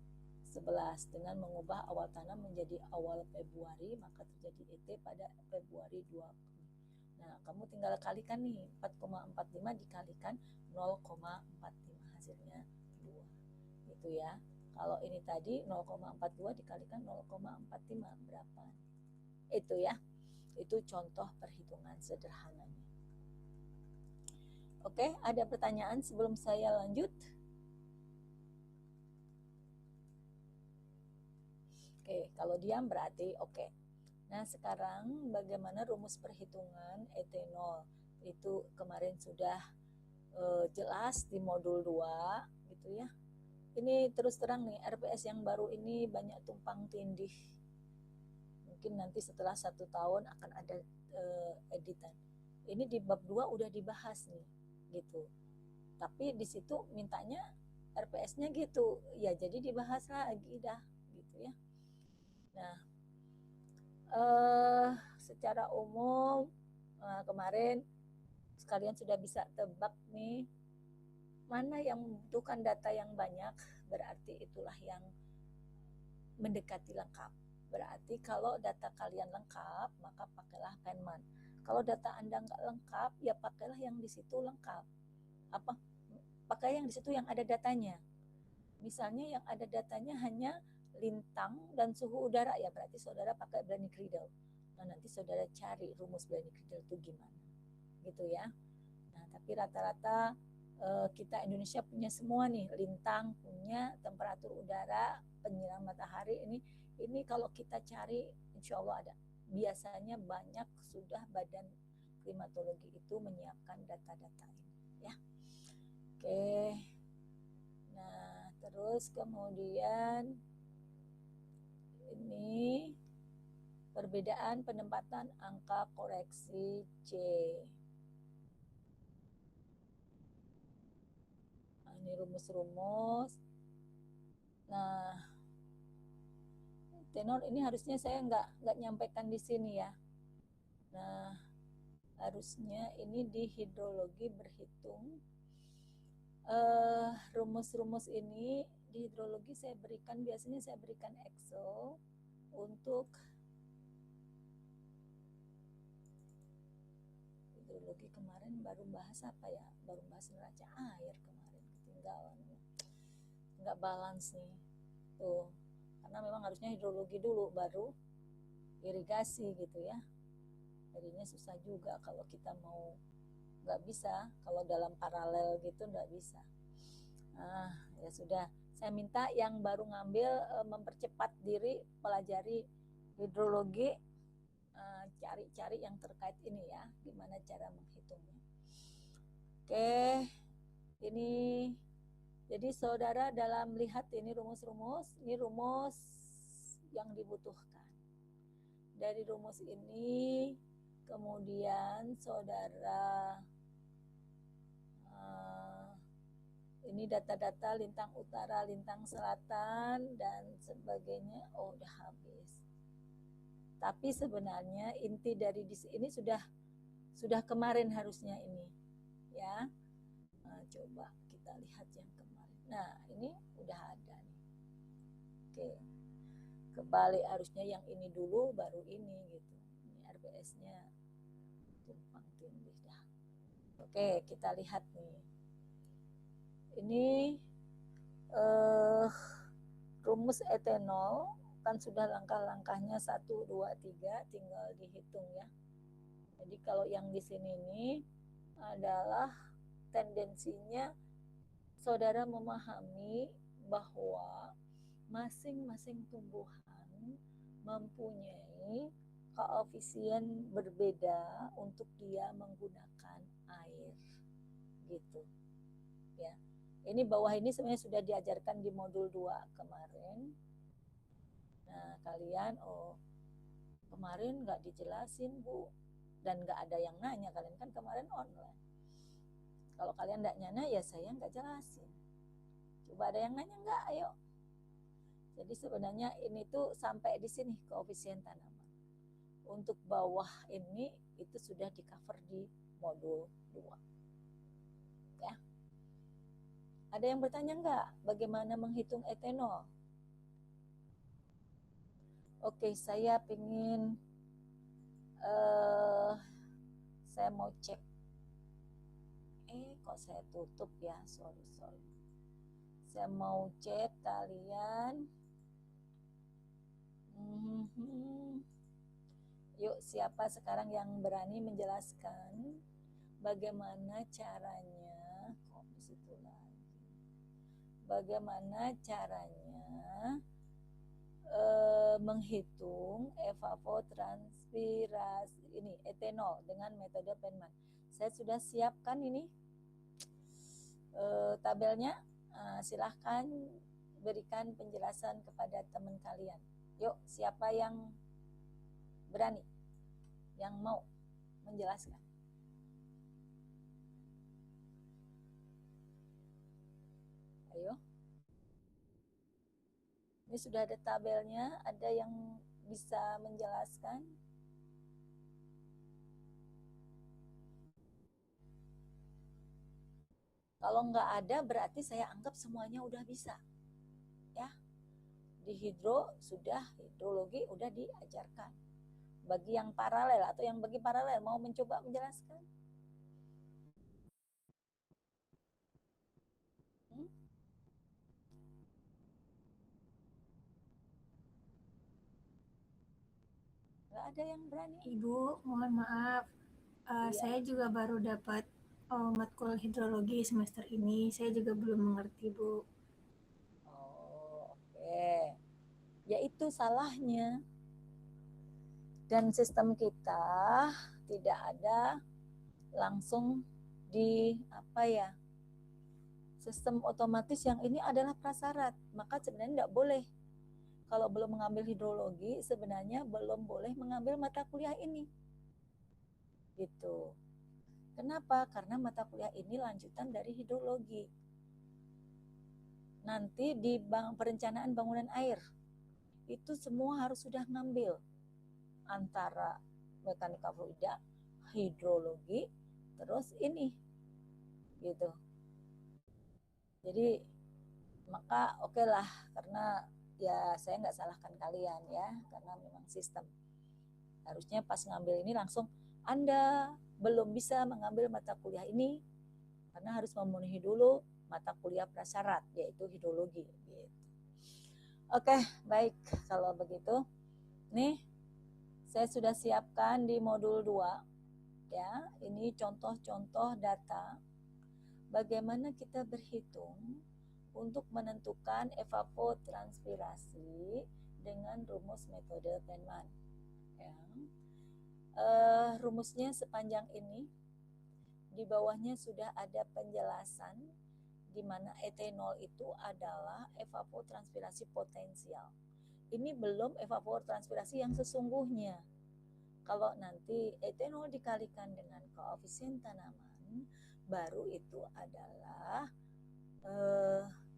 Dengan mengubah awal tanam menjadi awal Februari, maka terjadi ET pada Februari 2. Nah, kamu tinggal kalikan nih, 4,45 dikalikan 0,45, hasilnya 2. Gitu ya. Kalau ini tadi 0,42 dikalikan 0,45 berapa? Itu ya. Itu contoh perhitungan sederhananya. Oke, ada pertanyaan sebelum saya lanjut? Oke, kalau diam berarti oke. Nah, sekarang bagaimana rumus perhitungan etanol? Itu kemarin sudah jelas di modul 2 gitu ya. Ini terus terang nih, RPS yang baru ini banyak tumpang tindih. Mungkin nanti setelah 1 tahun akan ada editan. Ini di bab 2 udah dibahas nih, gitu. Tapi di situ mintanya RPS-nya gitu, ya jadi dibahas lagi dah, gitu ya. Nah, secara umum kemarin sekalian sudah bisa tebak nih, mana yang membutuhkan data yang banyak, berarti itulah yang mendekati lengkap. Berarti kalau data kalian lengkap, maka pakailah Penman. Kalau data Anda nggak lengkap, ya pakailah yang di situ lengkap. Apa? Pakai yang di situ yang ada datanya. Misalnya yang ada datanya hanya lintang dan suhu udara, ya berarti saudara pakai Blaine-Creedel. Nah, nanti saudara cari rumus Blaine-Creedel itu gimana. Gitu ya. Nah, tapi rata-rata kita Indonesia punya semua nih, lintang punya, temperatur udara, penyiraman matahari, ini kalau kita cari insya Allah ada. Biasanya banyak sudah badan klimatologi itu menyiapkan data-data ini ya. Oke. Nah, terus kemudian ini perbedaan penempatan angka koreksi C. Ini rumus-rumus. Nah, tenor ini harusnya saya nggak nyampaikan di sini ya. Nah, harusnya ini di hidrologi berhitung. Rumus-rumus ini di hidrologi saya berikan, biasanya saya berikan Excel untuk hidrologi. Kemarin baru bahas apa ya? Baru bahas neraca air kemarin, ketinggalan. Nggak balance nih tuh, karena memang harusnya hidrologi dulu baru irigasi gitu ya. Jadinya susah juga kalau kita mau, nggak bisa kalau dalam paralel gitu, nggak bisa. Nah, ya sudah, saya minta yang baru ngambil mempercepat diri pelajari hidrologi, cari-cari yang terkait ini ya, gimana cara menghitungnya. Oke, ini jadi saudara dalam lihat ini rumus-rumus, ini rumus yang dibutuhkan. Dari rumus ini kemudian saudara ini data-data lintang utara, lintang selatan dan sebagainya. Oh, udah habis. Tapi sebenarnya inti dari ini sudah kemarin harusnya ini ya. Nah, coba kita lihat yang kemarin. Nah, ini udah ada nih. Oke. Kebalik harusnya yang ini dulu baru ini gitu. Ini RPS-nya tumpang tindih dah. Oke, kita lihat nih. Ini rumus etanol kan sudah langkah-langkahnya 1, 2, 3, tinggal dihitung ya. Jadi kalau yang di sini ini adalah tendensinya saudara memahami bahwa masing-masing tumbuhan mempunyai koefisien berbeda untuk dia menggunakan air gitu ya. Ini bawah ini sebenarnya sudah diajarkan di modul 2 kemarin. Nah, kalian kemarin nggak dijelasin Bu, dan nggak ada yang nanya, kalian kan kemarin online. Kalau kalian nggak nanya ya saya nggak jelasin. Coba ada yang nanya nggak? Ayo. Jadi sebenarnya ini tuh sampai di sini koefisien tanaman. Untuk bawah ini itu sudah di cover di modul 2. Ya. Ada yang bertanya nggak bagaimana menghitung etanol? Oke, saya ingin saya mau cek. Kok saya tutup ya? Sorry. Saya mau cek kalian. Yuk, siapa sekarang yang berani menjelaskan bagaimana caranya? Kok di situ lagi? Bagaimana caranya menghitung evapotranspirasi ini etanol dengan metode Penman. Saya sudah siapkan ini tabelnya. Silahkan berikan penjelasan kepada teman kalian. Yuk, siapa yang berani, yang mau menjelaskan? Ayo. Ini sudah ada tabelnya, ada yang bisa menjelaskan? Kalau nggak ada berarti saya anggap semuanya udah bisa. Ya. Di hidrologi udah diajarkan. Bagi yang paralel atau yang bagi paralel mau mencoba menjelaskan? Nggak ada yang berani? Ibu, mohon maaf. Iya. Saya juga baru dapat matkul hidrologi semester ini. Saya juga belum mengerti, Bu. Oh, oke. Ya itu salahnya. Dan sistem kita tidak ada langsung di sistem otomatis yang ini adalah prasyarat. Maka sebenarnya tidak boleh. Kalau belum mengambil hidrologi, sebenarnya belum boleh mengambil mata kuliah ini. Gitu. Kenapa? Karena mata kuliah ini lanjutan dari hidrologi. Nanti di perencanaan bangunan air, itu semua harus sudah ngambil. Antara mekanika fluida, hidrologi, terus ini. Gitu. Jadi, maka oke lah, karena ya saya nggak salahkan kalian ya, karena memang sistem. Harusnya pas ngambil ini langsung Anda belum bisa mengambil mata kuliah ini karena harus memenuhi dulu mata kuliah prasyarat yaitu hidrologi. Gitu. Oke, baik kalau begitu. Nih, saya sudah siapkan di modul 2 ya. Ini contoh-contoh data bagaimana kita berhitung untuk menentukan evapotranspirasi dengan rumus metode Penman. Ya. Rumusnya sepanjang ini. Di bawahnya sudah ada penjelasan di mana etanol itu adalah evapotranspirasi potensial. Ini belum evapotranspirasi yang sesungguhnya. Kalau nanti etanol dikalikan dengan koefisien tanaman, baru itu adalah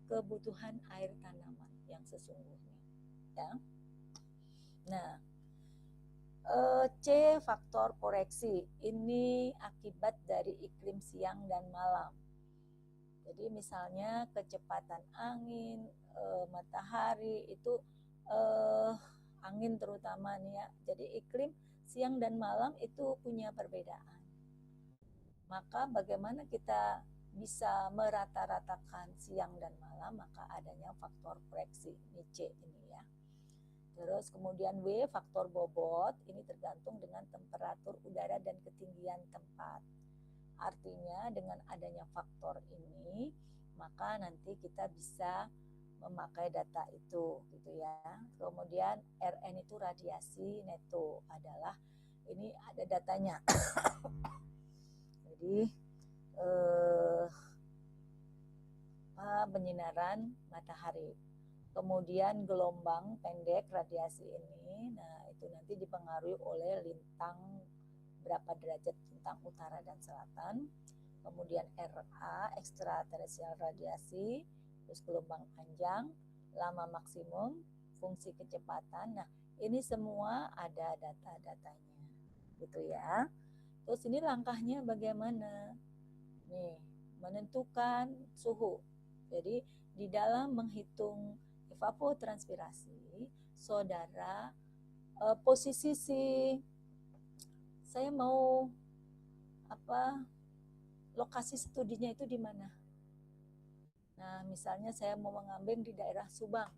kebutuhan air tanaman yang sesungguhnya. Ya. Nah, C faktor koreksi ini akibat dari iklim siang dan malam. Jadi misalnya kecepatan angin, matahari itu angin terutama nih ya. Jadi iklim siang dan malam itu punya perbedaan. Maka bagaimana kita bisa merata-ratakan siang dan malam, maka adanya faktor koreksi, ini C ini ya. Terus kemudian W, faktor bobot, ini tergantung dengan temperatur udara dan ketinggian tempat. Artinya dengan adanya faktor ini, maka nanti kita bisa memakai data itu gitu ya. Kemudian Rn itu radiasi neto adalah, ini ada datanya. Jadi penyinaran matahari. Kemudian gelombang pendek radiasi ini, nah itu nanti dipengaruhi oleh lintang berapa derajat lintang utara dan selatan. Kemudian RA, ekstraterestrial radiasi, terus gelombang panjang, lama maksimum, fungsi kecepatan. Nah ini semua ada data-datanya, gitu ya. Terus ini langkahnya bagaimana? Nih, menentukan suhu. Jadi di dalam menghitung evapotranspirasi, saudara posisi saya mau lokasi studinya itu di mana? Nah, misalnya saya mau mengambil di daerah Subang,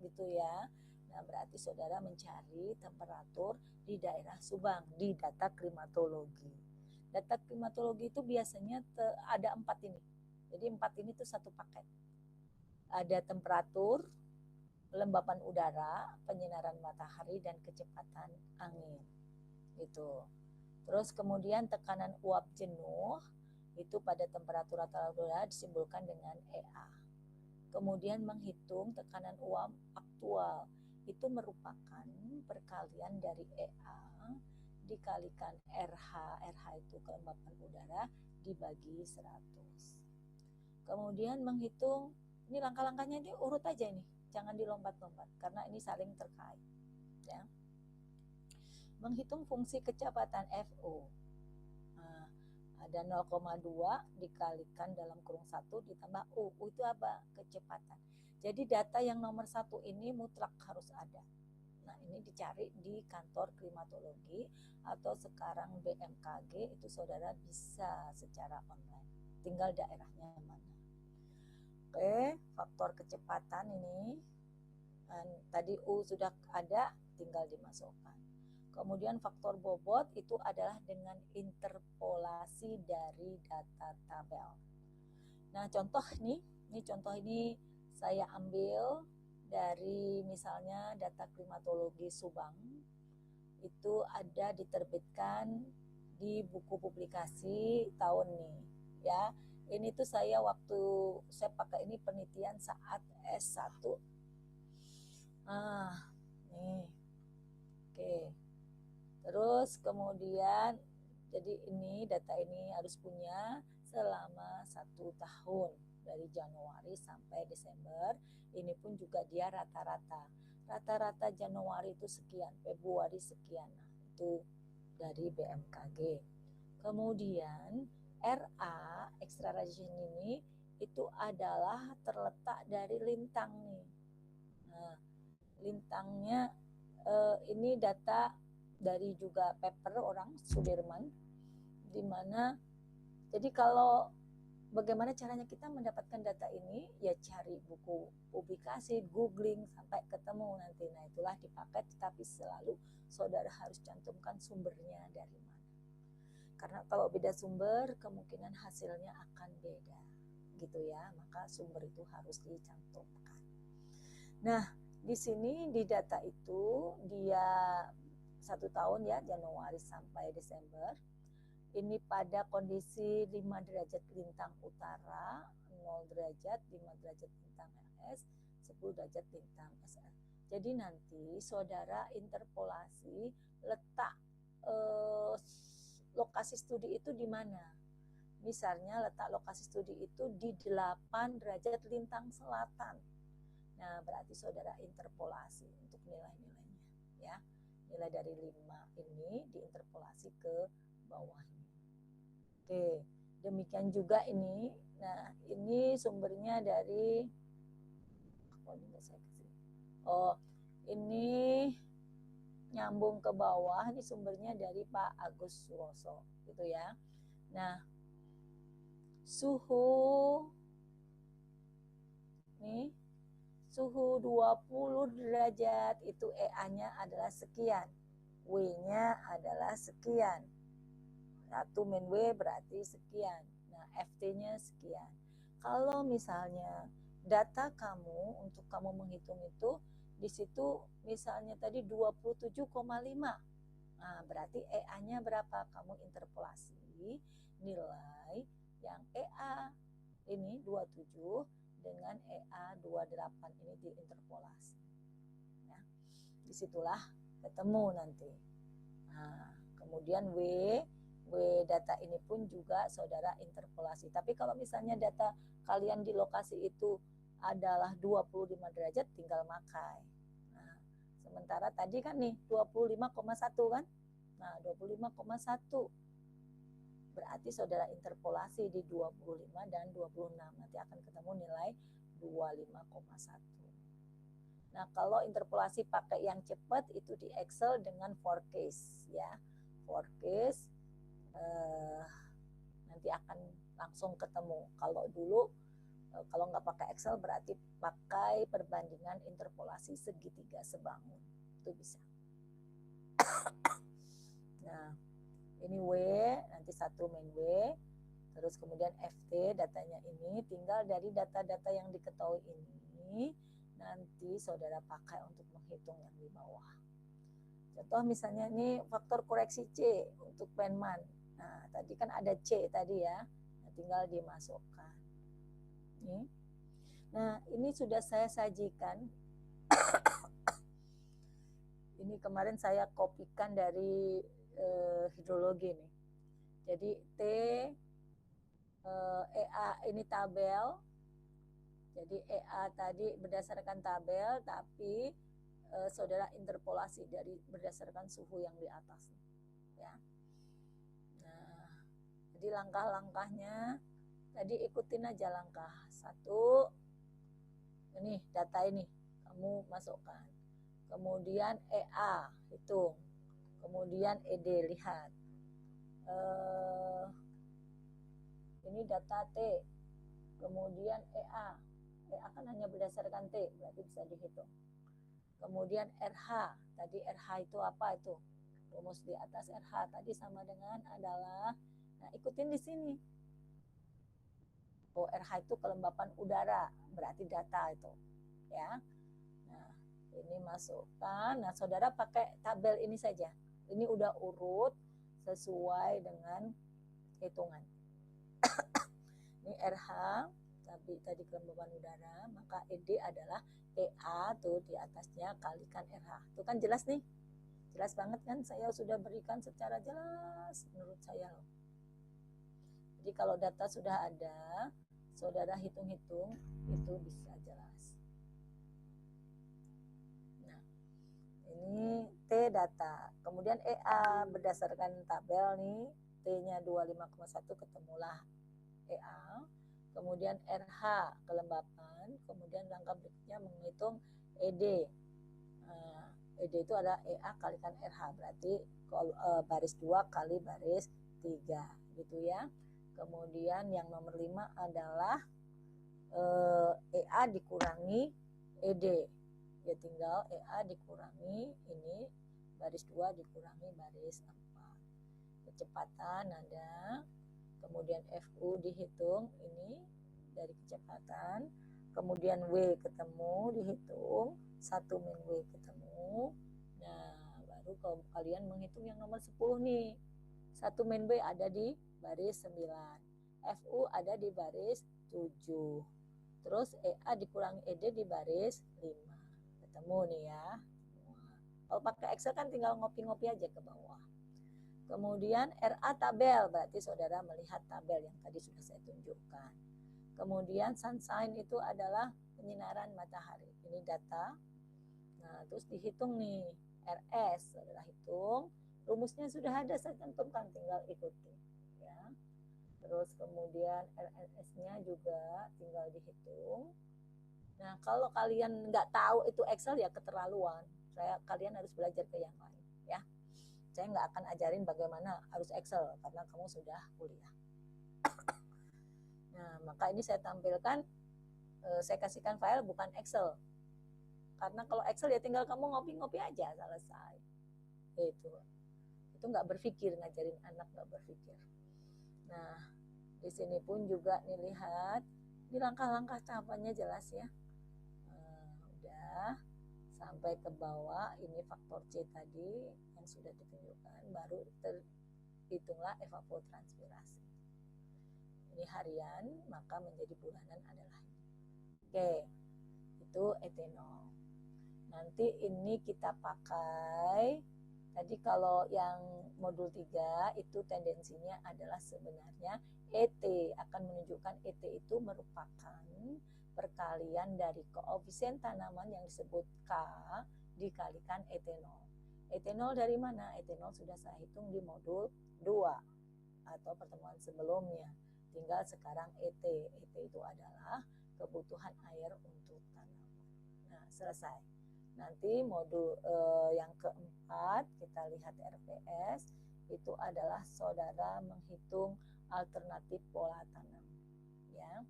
gitu ya. Nah, berarti saudara mencari temperatur di daerah Subang di data klimatologi. Data klimatologi itu biasanya ada 4 ini. Jadi 4 ini tuh satu paket. Ada temperatur, kelembapan udara, penyinaran matahari, dan kecepatan angin. Itu. Terus kemudian tekanan uap jenuh, itu pada temperatur rata-rata udara disimbolkan dengan EA. Kemudian menghitung tekanan uap aktual, itu merupakan perkalian dari EA dikalikan RH, RH itu kelembapan udara, dibagi 100. Kemudian menghitung, ini langkah-langkahnya ini urut aja nih, jangan dilompat-lompat karena ini saling terkait. Ya. Menghitung fungsi kecepatan FO. Nah, ada 0,2 dikalikan dalam kurung 1 ditambah U. U itu apa? Kecepatan. Jadi data yang nomor 1 ini mutlak harus ada. Nah, ini dicari di kantor klimatologi atau sekarang BMKG, itu saudara bisa secara online. Tinggal daerahnya mana. Oke, faktor kecepatan ini. Tadi U sudah ada, tinggal dimasukkan. Kemudian faktor bobot itu adalah dengan interpolasi dari data tabel. Nah, contoh nih, contoh ini saya ambil dari misalnya data klimatologi Subang. Itu ada diterbitkan di buku publikasi tahun ini, ya. Ini tuh saya waktu saya pakai ini penelitian saat S1. Nih. Oke. Terus kemudian jadi ini data ini harus punya selama 1 tahun dari Januari sampai Desember. Ini pun juga dia rata-rata. Rata-rata Januari itu sekian, Februari sekian. Nah, itu dari BMKG. Kemudian RA extra radiation ini itu adalah terletak dari lintang nih. Nah, lintangnya ini data dari juga paper orang Sudirman, di mana jadi kalau bagaimana caranya kita mendapatkan data ini, ya cari buku publikasi, googling sampai ketemu nanti. Nah, itulah dipakai, tetapi selalu saudara harus cantumkan sumbernya dari mana, karena kalau beda sumber kemungkinan hasilnya akan beda, gitu ya. Maka sumber itu harus dicantumkan. Nah, di sini di data itu dia 1 tahun ya, Januari sampai Desember. Ini pada kondisi 5 derajat lintang utara, 0 derajat, 5 derajat lintang LS, 10 derajat lintang SR. Jadi nanti saudara interpolasi letak lokasi studi itu di mana. Misalnya letak lokasi studi itu di 8 derajat lintang selatan. Nah, berarti saudara interpolasi untuk nilai-nilainya, ya. Nilai dari 5 ini diinterpolasi ke bawahnya. Oke, demikian juga ini. Nah, ini sumbernya dari ini nyambung ke bawah, ini sumbernya dari Pak Agus Suroso, gitu ya. Nah, suhu nih, suhu 20 derajat itu EA-nya adalah sekian, W-nya adalah sekian. 1 min W berarti sekian. Nah, FT-nya sekian. Kalau misalnya data kamu untuk kamu menghitung itu di situ misalnya tadi 27,5. Nah, berarti EA-nya berapa? Kamu interpolasi nilai yang EA ini 27 dengan EA 28 ini diinterpolasi. Ya. Disitulah ketemu nanti. Nah, kemudian W data ini pun juga saudara interpolasi. Tapi kalau misalnya data kalian di lokasi itu adalah 25 derajat, tinggal makai. Nah, sementara tadi kan nih 25,1 kan? Nah, 25,1 berarti nanti saudara interpolasi di 25 dan 26. Nanti akan ketemu nilai 25,1. Nah, kalau interpolasi pakai yang cepat itu di Excel dengan forecast ya. Forecast nanti akan langsung ketemu. Kalau dulu kalau nggak pakai Excel berarti pakai perbandingan interpolasi segitiga sebangun. Itu bisa. Nah, ini W, nanti satu main W, terus kemudian FT datanya ini, tinggal dari data-data yang diketahui ini, nanti saudara pakai untuk menghitung yang di bawah. Contoh misalnya ini faktor koreksi C untuk Penman. Nah, tadi kan ada C tadi ya, nah, tinggal dimasukkan. Nih. Nah, ini sudah saya sajikan. Ini kemarin saya kopikan dari hidrologi nih. Jadi T, EA ini tabel. Jadi EA tadi berdasarkan tabel, tapi saudara interpolasi dari berdasarkan suhu yang di atas. Ya. Nah, jadi langkah-langkahnya tadi ikutin aja langkah 1. Ini data ini kamu masukkan. Kemudian EA hitung. Kemudian ED lihat. Ini data T. Kemudian EA. EA kan hanya berdasarkan T, berarti bisa dihitung. Kemudian RH. Tadi RH itu apa itu? Rumus di atas RH tadi sama dengan adalah, nah ikutin di sini. Oh, RH itu kelembapan udara, berarti data itu. Ya. Nah, ini masukkan. Nah, saudara pakai tabel ini saja. Ini udah urut sesuai dengan hitungan. Ini RH, tadi kelembapan udara, maka ED adalah EA tuh di atasnya kalikan RH. Itu kan jelas nih. Jelas banget kan, saya sudah berikan secara jelas menurut saya loh. Jadi kalau data sudah ada, saudara hitung-hitung itu bisa jelas. Nah, ini T data. Kemudian EA berdasarkan tabel nih, T-nya 25,1 ketemulah EA. Kemudian RH kelembapan, kemudian langkah berikutnya menghitung ED. Nah, ED itu ada EA kalikan RH, berarti baris 2 kali baris 3 gitu ya. Kemudian yang nomor 5 adalah EA dikurangi ED. Ya tinggal EA dikurangi ini baris 2 dikurangi baris 4. Kecepatan ada. Kemudian FU dihitung ini dari kecepatan, kemudian W ketemu dihitung, 1 min W ketemu. Nah, baru kalau kalian menghitung yang nomor 10 nih. 1 min W ada di baris 9. FU ada di baris 7. Terus EA dikurangi ED di baris 5. Ketemu nih ya. Kalau pakai Excel kan tinggal ngopi-ngopi aja ke bawah. Kemudian RA tabel, berarti saudara melihat tabel yang tadi sudah saya tunjukkan. Kemudian sunshine itu adalah penyinaran matahari. Ini data. Nah, terus dihitung nih RS, saudara hitung. Rumusnya sudah ada, saya cantumkan, tinggal ikuti. Ya. Terus kemudian RNS-nya juga tinggal dihitung. Nah, kalau kalian nggak tahu itu Excel ya keterlaluan. Kalian harus belajar ke yang lain. Ya. Saya nggak akan ajarin bagaimana harus Excel karena kamu sudah kuliah. Nah, maka ini saya tampilkan, saya kasihkan file bukan Excel. Karena kalau Excel ya tinggal kamu ngopi-ngopi aja, selesai. Itu nggak berpikir, ngajarin anak nggak berpikir. Nah, di sini pun juga nih lihat, di langkah-langkah tahapannya jelas ya. Udah. Sampai ke bawah, ini faktor C tadi yang sudah ditunjukkan, baru terhitunglah evapotranspirasi. Ini harian, maka menjadi bulanan adalah ini. Oke, itu etanol. Nanti ini kita pakai, tadi kalau yang modul 3 itu tendensinya adalah sebenarnya ET, akan menunjukkan ET itu merupakan perkalian dari koefisien tanaman yang disebut K dikalikan etanol. Etanol dari mana? Etanol sudah saya hitung di modul 2. atau pertemuan sebelumnya. Tinggal sekarang ET. ET itu adalah kebutuhan air untuk tanaman. Nah, selesai. Nanti modul yang keempat kita lihat RPS itu adalah saudara menghitung alternatif pola tanam. Ya,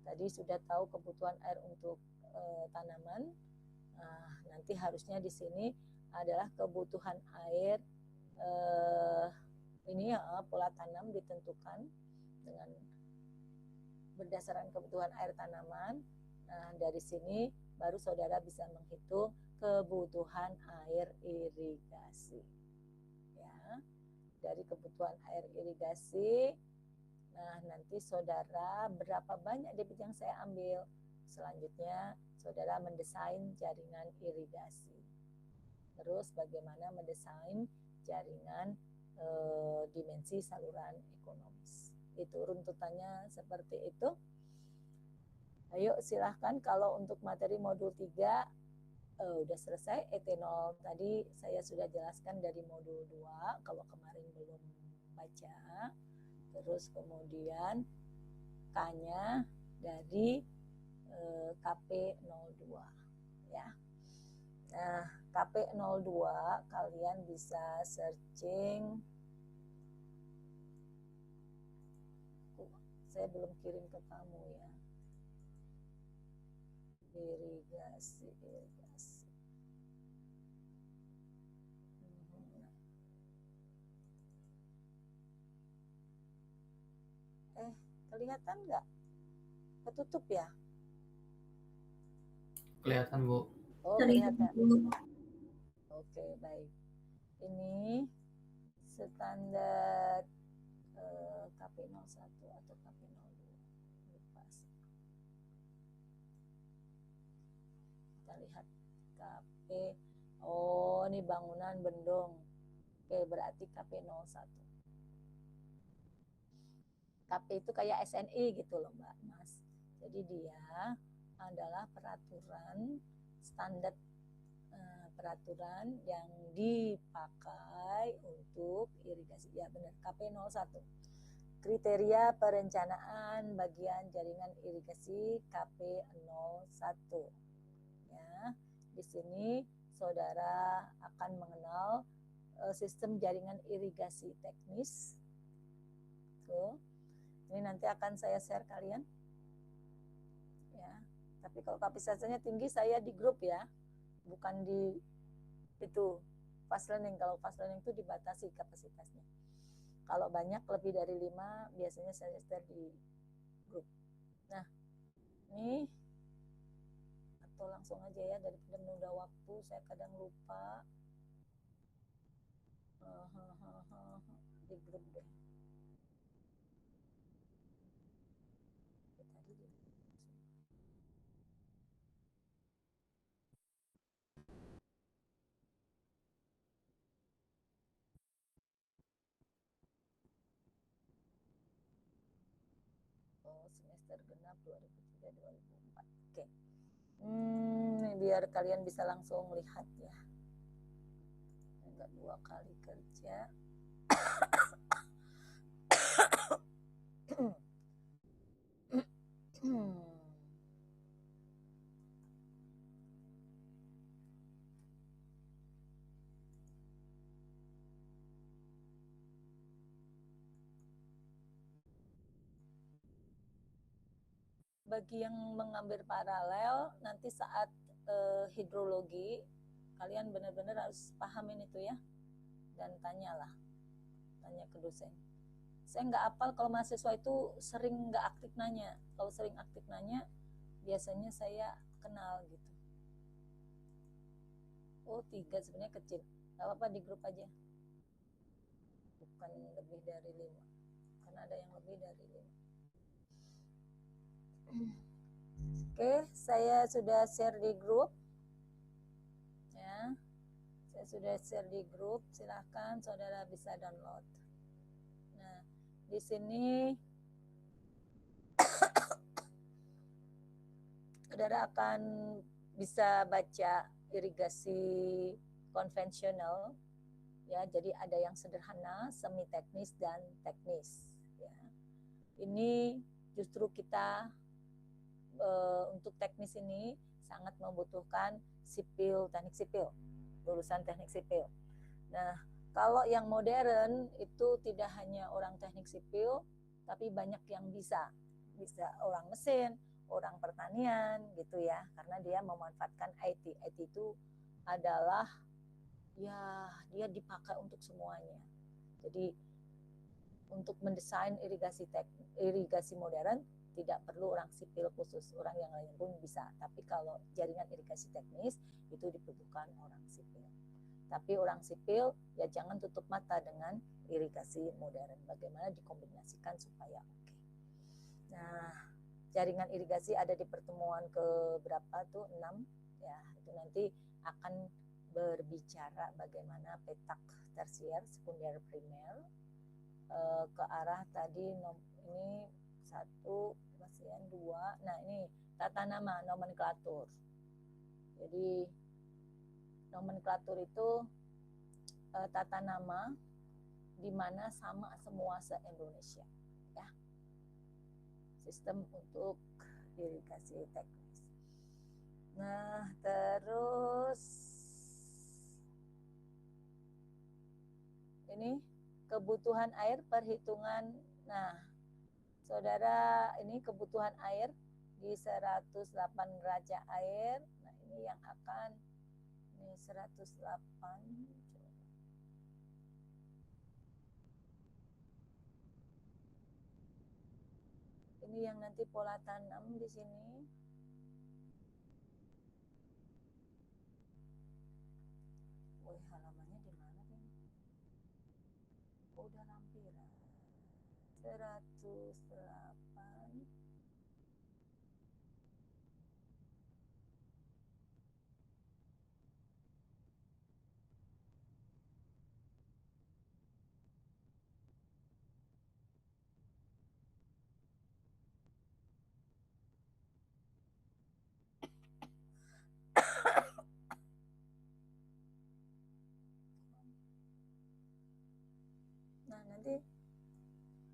tadi sudah tahu kebutuhan air untuk tanaman. Nah, nanti harusnya di sini adalah kebutuhan air ini ya, pola tanam ditentukan dengan berdasarkan kebutuhan air tanaman. Nah, dari sini baru saudara bisa menghitung kebutuhan air irigasi. Ya, dari kebutuhan air irigasi, nah nanti saudara berapa banyak debit yang saya ambil. Selanjutnya saudara mendesain jaringan irigasi. Terus bagaimana mendesain jaringan dimensi saluran ekonomis. Itu runtutannya seperti itu. Ayo silahkan kalau untuk materi modul 3 udah selesai. ET0 tadi saya sudah jelaskan dari modul 2 kalau kemarin belum baca. Terus kemudian K-nya dari KP02 ya. Nah, KP02 kalian bisa searching. Saya belum kirim ke kamu ya. Irigasi. Kelihatan nggak? Ketutup ya? Kelihatan, Bu. Oh, kelihatan. Oke, baik. Ini standar KP01 atau KP02. Lupa. Kita lihat KP. Oh, ini bangunan bendung. Oke, berarti KP01. KP itu kayak SNI gitu loh, Mbak Mas. Jadi dia adalah peraturan standar peraturan yang dipakai untuk irigasi. Ya benar, KP01. Kriteria perencanaan bagian jaringan irigasi KP01. Ya, di sini saudara akan mengenal sistem jaringan irigasi teknis. Tuh. Ini nanti akan saya share kalian. Ya, tapi kalau kapasitasnya tinggi saya di grup ya. Bukan di itu fast learning. Kalau fast learning itu dibatasi kapasitasnya. Kalau banyak lebih dari 5 biasanya saya share di grup. Nah, ini atau langsung aja ya daripada menunda waktu, saya kadang lupa. Di grup deh. Semester genap 2003-2004. Oke. Biar kalian bisa langsung lihat ya. Enggak 2 kali kerja. Bagi yang mengambil paralel, nanti saat hidrologi, kalian benar-benar harus pahamin itu ya. Dan tanya ke dosen. Saya nggak hafal kalau mahasiswa itu sering nggak aktif nanya. Kalau sering aktif nanya, biasanya saya kenal gitu. Oh 3 sebenarnya kecil. Gak apa-apa di grup aja. Bukan lebih dari 5. Karena ada yang lebih dari 5. Oke, saya sudah share di grup. Ya, saya sudah share di grup. Silahkan saudara bisa download. Nah, di sini saudara akan bisa baca irigasi konvensional Ya, jadi ada yang sederhana, semi teknis dan teknis. Ya. Ini justru kita untuk teknis ini sangat membutuhkan sipil, teknik sipil, lulusan teknik sipil. Nah, kalau yang modern itu tidak hanya orang teknik sipil, tapi banyak yang bisa orang mesin, orang pertanian gitu ya, karena dia memanfaatkan IT. IT itu adalah ya dia dipakai untuk semuanya. Jadi untuk mendesain irigasi modern tidak perlu orang sipil khusus, orang yang lain pun bisa. Tapi kalau jaringan irigasi teknis itu dibutuhkan orang sipil. Tapi orang sipil ya jangan tutup mata dengan irigasi modern. Bagaimana dikombinasikan supaya oke. Nah, jaringan irigasi ada di pertemuan ke berapa tuh 6 ya, itu nanti akan berbicara bagaimana petak tersier, sekunder, primer ke arah tadi ini 1, kemudian 2. Nah, ini tata nama, nomenklatur. Jadi nomenklatur itu tata nama di mana sama semua se-Indonesia ya. Sistem untuk irigasi teknis. Nah, terus ini kebutuhan air perhitungan. Nah, saudara, ini kebutuhan air di 108 raja air. Nah, ini yang akan ini 108. Ini yang nanti pola tanam di sini. Woi, halamannya di mana ini? Oh, udah lampiran. 108. Nah, nanti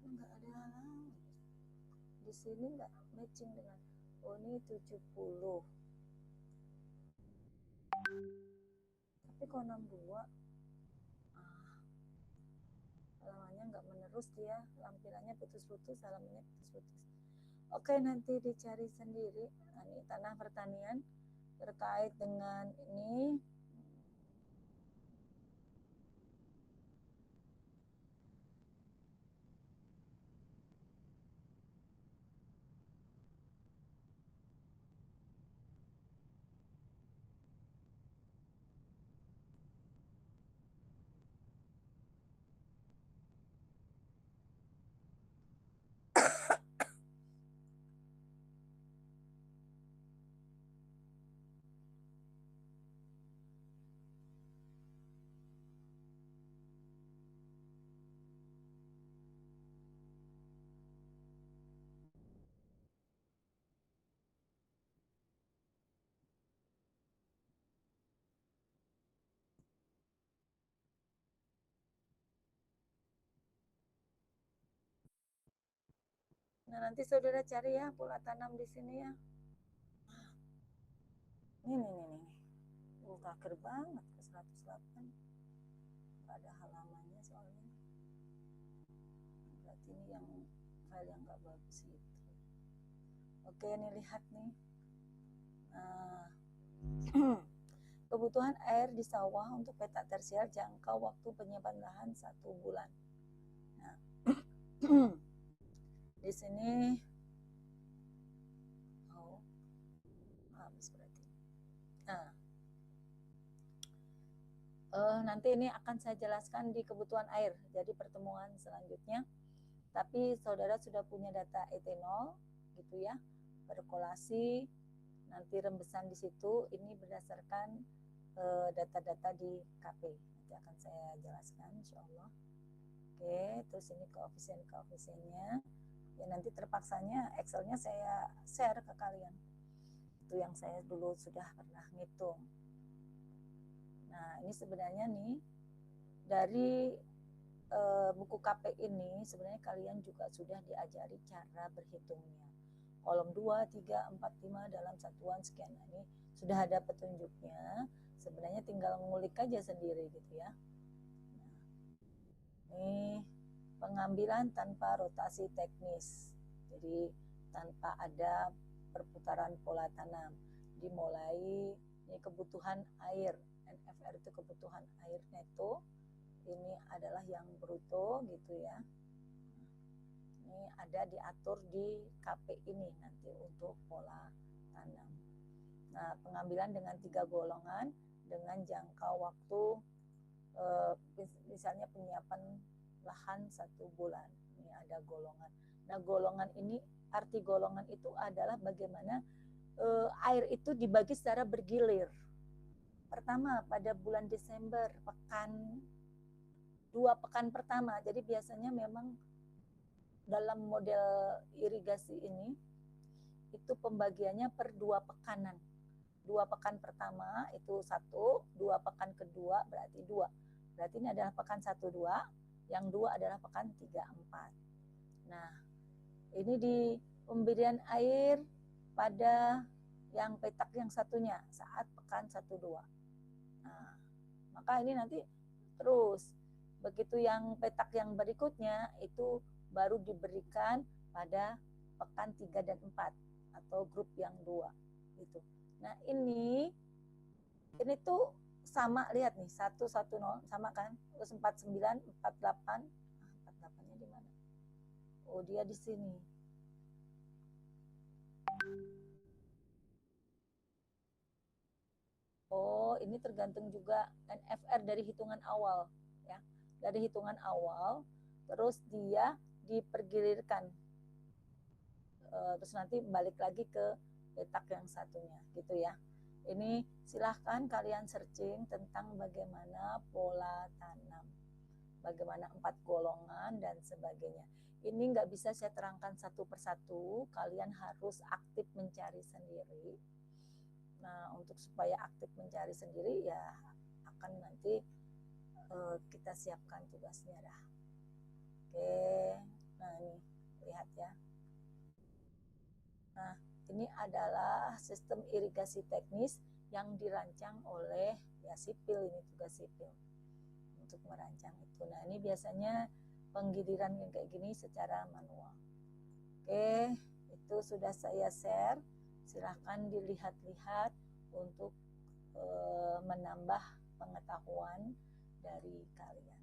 enggak ada halaman. Di sini enggak matching dengan ini 70. Tapi kok 62? Halamannya enggak menerus dia, lampirannya putus-putus, halamannya putus-putus. Oke, nanti dicari sendiri. Nah, ini tanah pertanian terkait dengan ini. Nah, nanti saudara cari ya pola tanam di sini ya. Nih. Kager banget ke 108. Nggak ada halamannya soalnya. Berarti ini yang file yang nggak bagus itu. Oke, ini lihat nih. Nah, kebutuhan air di sawah untuk petak tersier jangka waktu penyiapan lahan 1 bulan. Nah, di sini habis berarti. Nah, nanti ini akan saya jelaskan di kebutuhan air. Jadi pertemuan selanjutnya. Tapi saudara sudah punya data etanol, gitu ya, perkolasi, nanti rembesan di situ. Ini berdasarkan data-data di KP. Nanti akan saya jelaskan, insya Allah. Oke, terus ini koefisien-koefisiennya. Ya nanti terpaksanya Excelnya saya share ke kalian. Itu yang saya dulu sudah pernah ngitung. Nah, ini sebenarnya nih dari buku KP ini sebenarnya kalian juga sudah diajari cara berhitungnya. Kolom 2, 3, 4, 5 dalam satuan sekian. Nah, ini sudah ada petunjuknya. Sebenarnya tinggal ngulik aja sendiri gitu ya. Nah, ini pengambilan tanpa rotasi teknis. Jadi tanpa ada perputaran pola tanam. Dimulai ini kebutuhan air. NFR itu kebutuhan air neto. Ini adalah yang bruto gitu ya. Ini ada diatur di KP ini nanti untuk pola tanam. Nah, pengambilan dengan 3 golongan dengan jangka waktu misalnya penyiapan lahan 1 bulan. Ini ada golongan. Nah, golongan ini, arti golongan itu adalah bagaimana air itu dibagi secara bergilir. Pertama pada bulan Desember, 2 pekan pertama. Jadi biasanya memang dalam model irigasi ini itu pembagiannya per 2 pekanan. 2 pekan pertama itu 1, 2 pekan kedua berarti 2. Berarti ini adalah pekan 1, 2, yang 2 adalah pekan 3, 4. Nah, ini di pemberian air pada yang petak yang satunya saat pekan 1, 2. Nah, maka ini nanti terus begitu yang petak yang berikutnya itu baru diberikan pada pekan 3 dan 4 atau grup yang 2 gitu. Nah, ini tuh sama, lihat nih, 110 sama kan? Terus 49, 48. 48-nya di mana? Oh, dia di sini. Oh, ini tergantung juga NFR dari hitungan awal ya. Dari hitungan awal terus dia dipergilirkan. Terus nanti balik lagi ke petak yang satunya gitu ya. Ini silahkan kalian searching tentang bagaimana pola tanam, bagaimana 4 golongan dan sebagainya. Ini nggak bisa saya terangkan satu persatu, kalian harus aktif mencari sendiri. Nah, untuk supaya aktif mencari sendiri ya akan nanti kita siapkan tugasnya dah. Oke, nah ini lihat ya. Nah, ini adalah sistem irigasi teknis yang dirancang oleh ya sipil, ini tugas sipil untuk merancang itu. Nah, ini biasanya penggiliran yang kayak gini secara manual. Oke, itu sudah saya share. Silahkan dilihat-lihat untuk menambah pengetahuan dari kalian.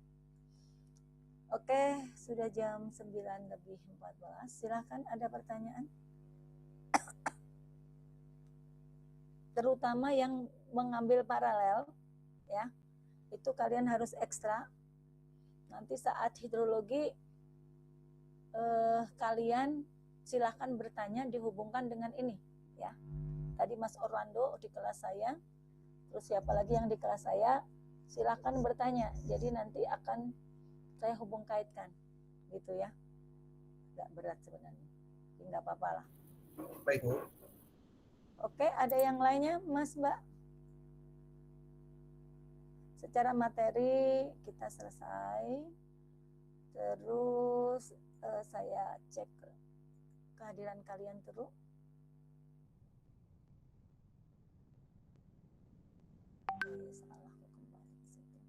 Oke, sudah jam 9:14. Silahkan ada pertanyaan? Terutama yang mengambil paralel ya, itu kalian harus ekstra. Nanti saat hidrologi kalian silahkan bertanya dihubungkan dengan ini ya. Tadi Mas Orlando di kelas saya, terus siapa lagi yang di kelas saya, silahkan bertanya. Jadi nanti akan saya hubung kaitkan gitu ya. Nggak berat sebenarnya, nggak apa-apa lah. Baik, Bu. Oke, ada yang lainnya, Mas, Mbak? Secara materi kita selesai. Terus saya cek kehadiran kalian terus. Oke, salah aku kembali ke situ.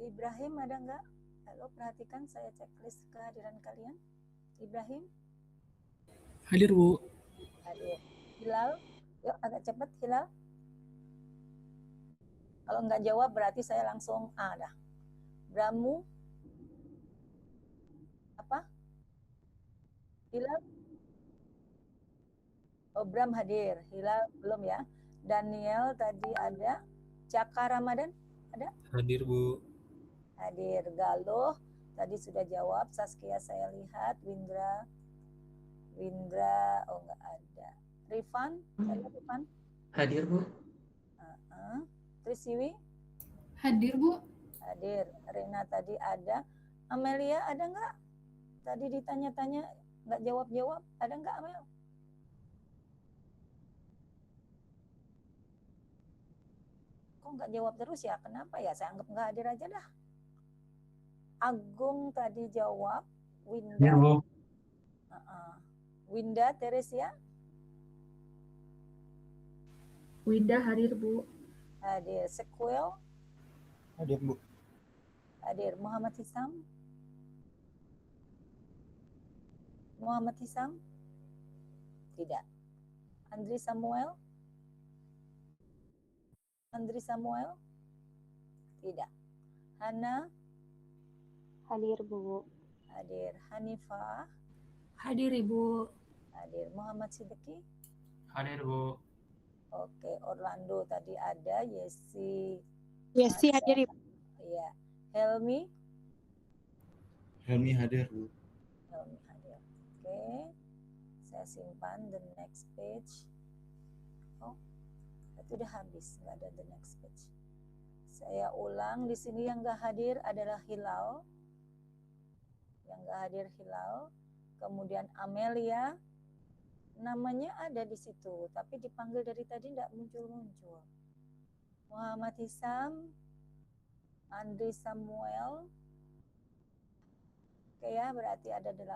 Ibrahim ada nggak? Halo, perhatikan saya checklist kehadiran kalian. Ibrahim? Hadir, Bu. Hadir. Hilal? Yuk agak cepat, Hilal. Kalau nggak jawab berarti saya langsung dah. Bramu? Apa? Hilal? Oh, Bram hadir. Hilal belum ya. Daniel tadi ada. Caka Ramadan ada? Hadir, Bu. Hadir. Galuh tadi sudah jawab. Saskia saya lihat. Windra oh nggak ada. Rifan? Ada Rifan? Hadir, Bu. Trisiwi? Hadir, Bu. Hadir. Rena tadi ada. Amelia ada nggak? Tadi ditanya-tanya nggak jawab-jawab. Ada nggak Amel? Kok nggak jawab terus ya? Kenapa ya? Saya anggap nggak hadir aja dah. Agung tadi jawab. Winda. Hadir, Bu. Winda, Teresia? Winda hadir, Bu. Hadir. Sequel? Hadir, Bu. Hadir. Muhammad Hisam? Muhammad Hisam? Tidak. Andri Samuel? Andri Samuel? Tidak. Hana? Hadir, Bu. Hadir. Hanifah? Hadir, Ibu. Hadir. Muhammad Siddiqui? Hadir, Bu. Oke. Orlando tadi ada. Yesi? Yesi ada. hadir, Ibu. Iya. Helmi? Helmi hadir, Bu. Helmi hadir. Oke. Saya simpan the next page. Oh, itu udah habis, nggak ada the next page. Saya ulang, di sini yang nggak hadir adalah Hilal. Yang nggak hadir Hilal. Kemudian Amelia, namanya ada di situ, tapi dipanggil dari tadi nggak muncul-muncul. Muhammad Hisam, Andri Samuel. Oke ya, berarti ada 18.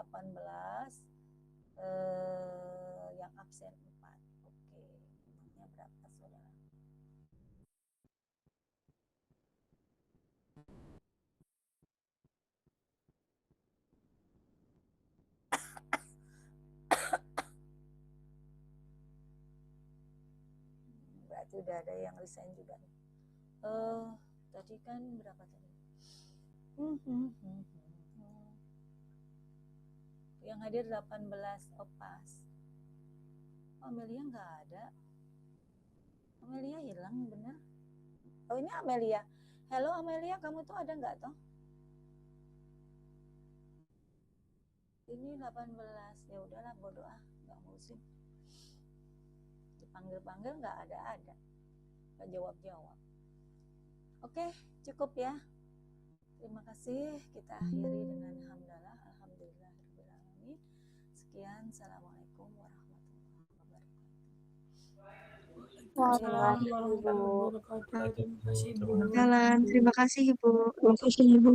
Yang absen 4. Oke, nomornya berapa saudara? Berarti udah ada yang resign juga nih. Tadi kan berapa tadi? Yang hadir 18 pas. Amelia nggak ada. Amelia hilang benar. Oh ini Amelia. Halo Amelia, kamu tuh ada nggak toh? Ini 18. Ya udahlah bodo ah, nggak ngurusin. Dipanggil-panggil nggak ada. Nggak jawab-jawab. Oke, cukup ya. Terima kasih. Kita akhiri dengan hamdalah. Alhamdulillahirrahmanirrahim. Sekian. Assalamualaikum warahmatullahi wabarakatuh. Waalaikumsalam warahmatullahi wabarakatuh. Terima kasih, Bu. Terima kasih, Ibu. Terima kasih, Ibu.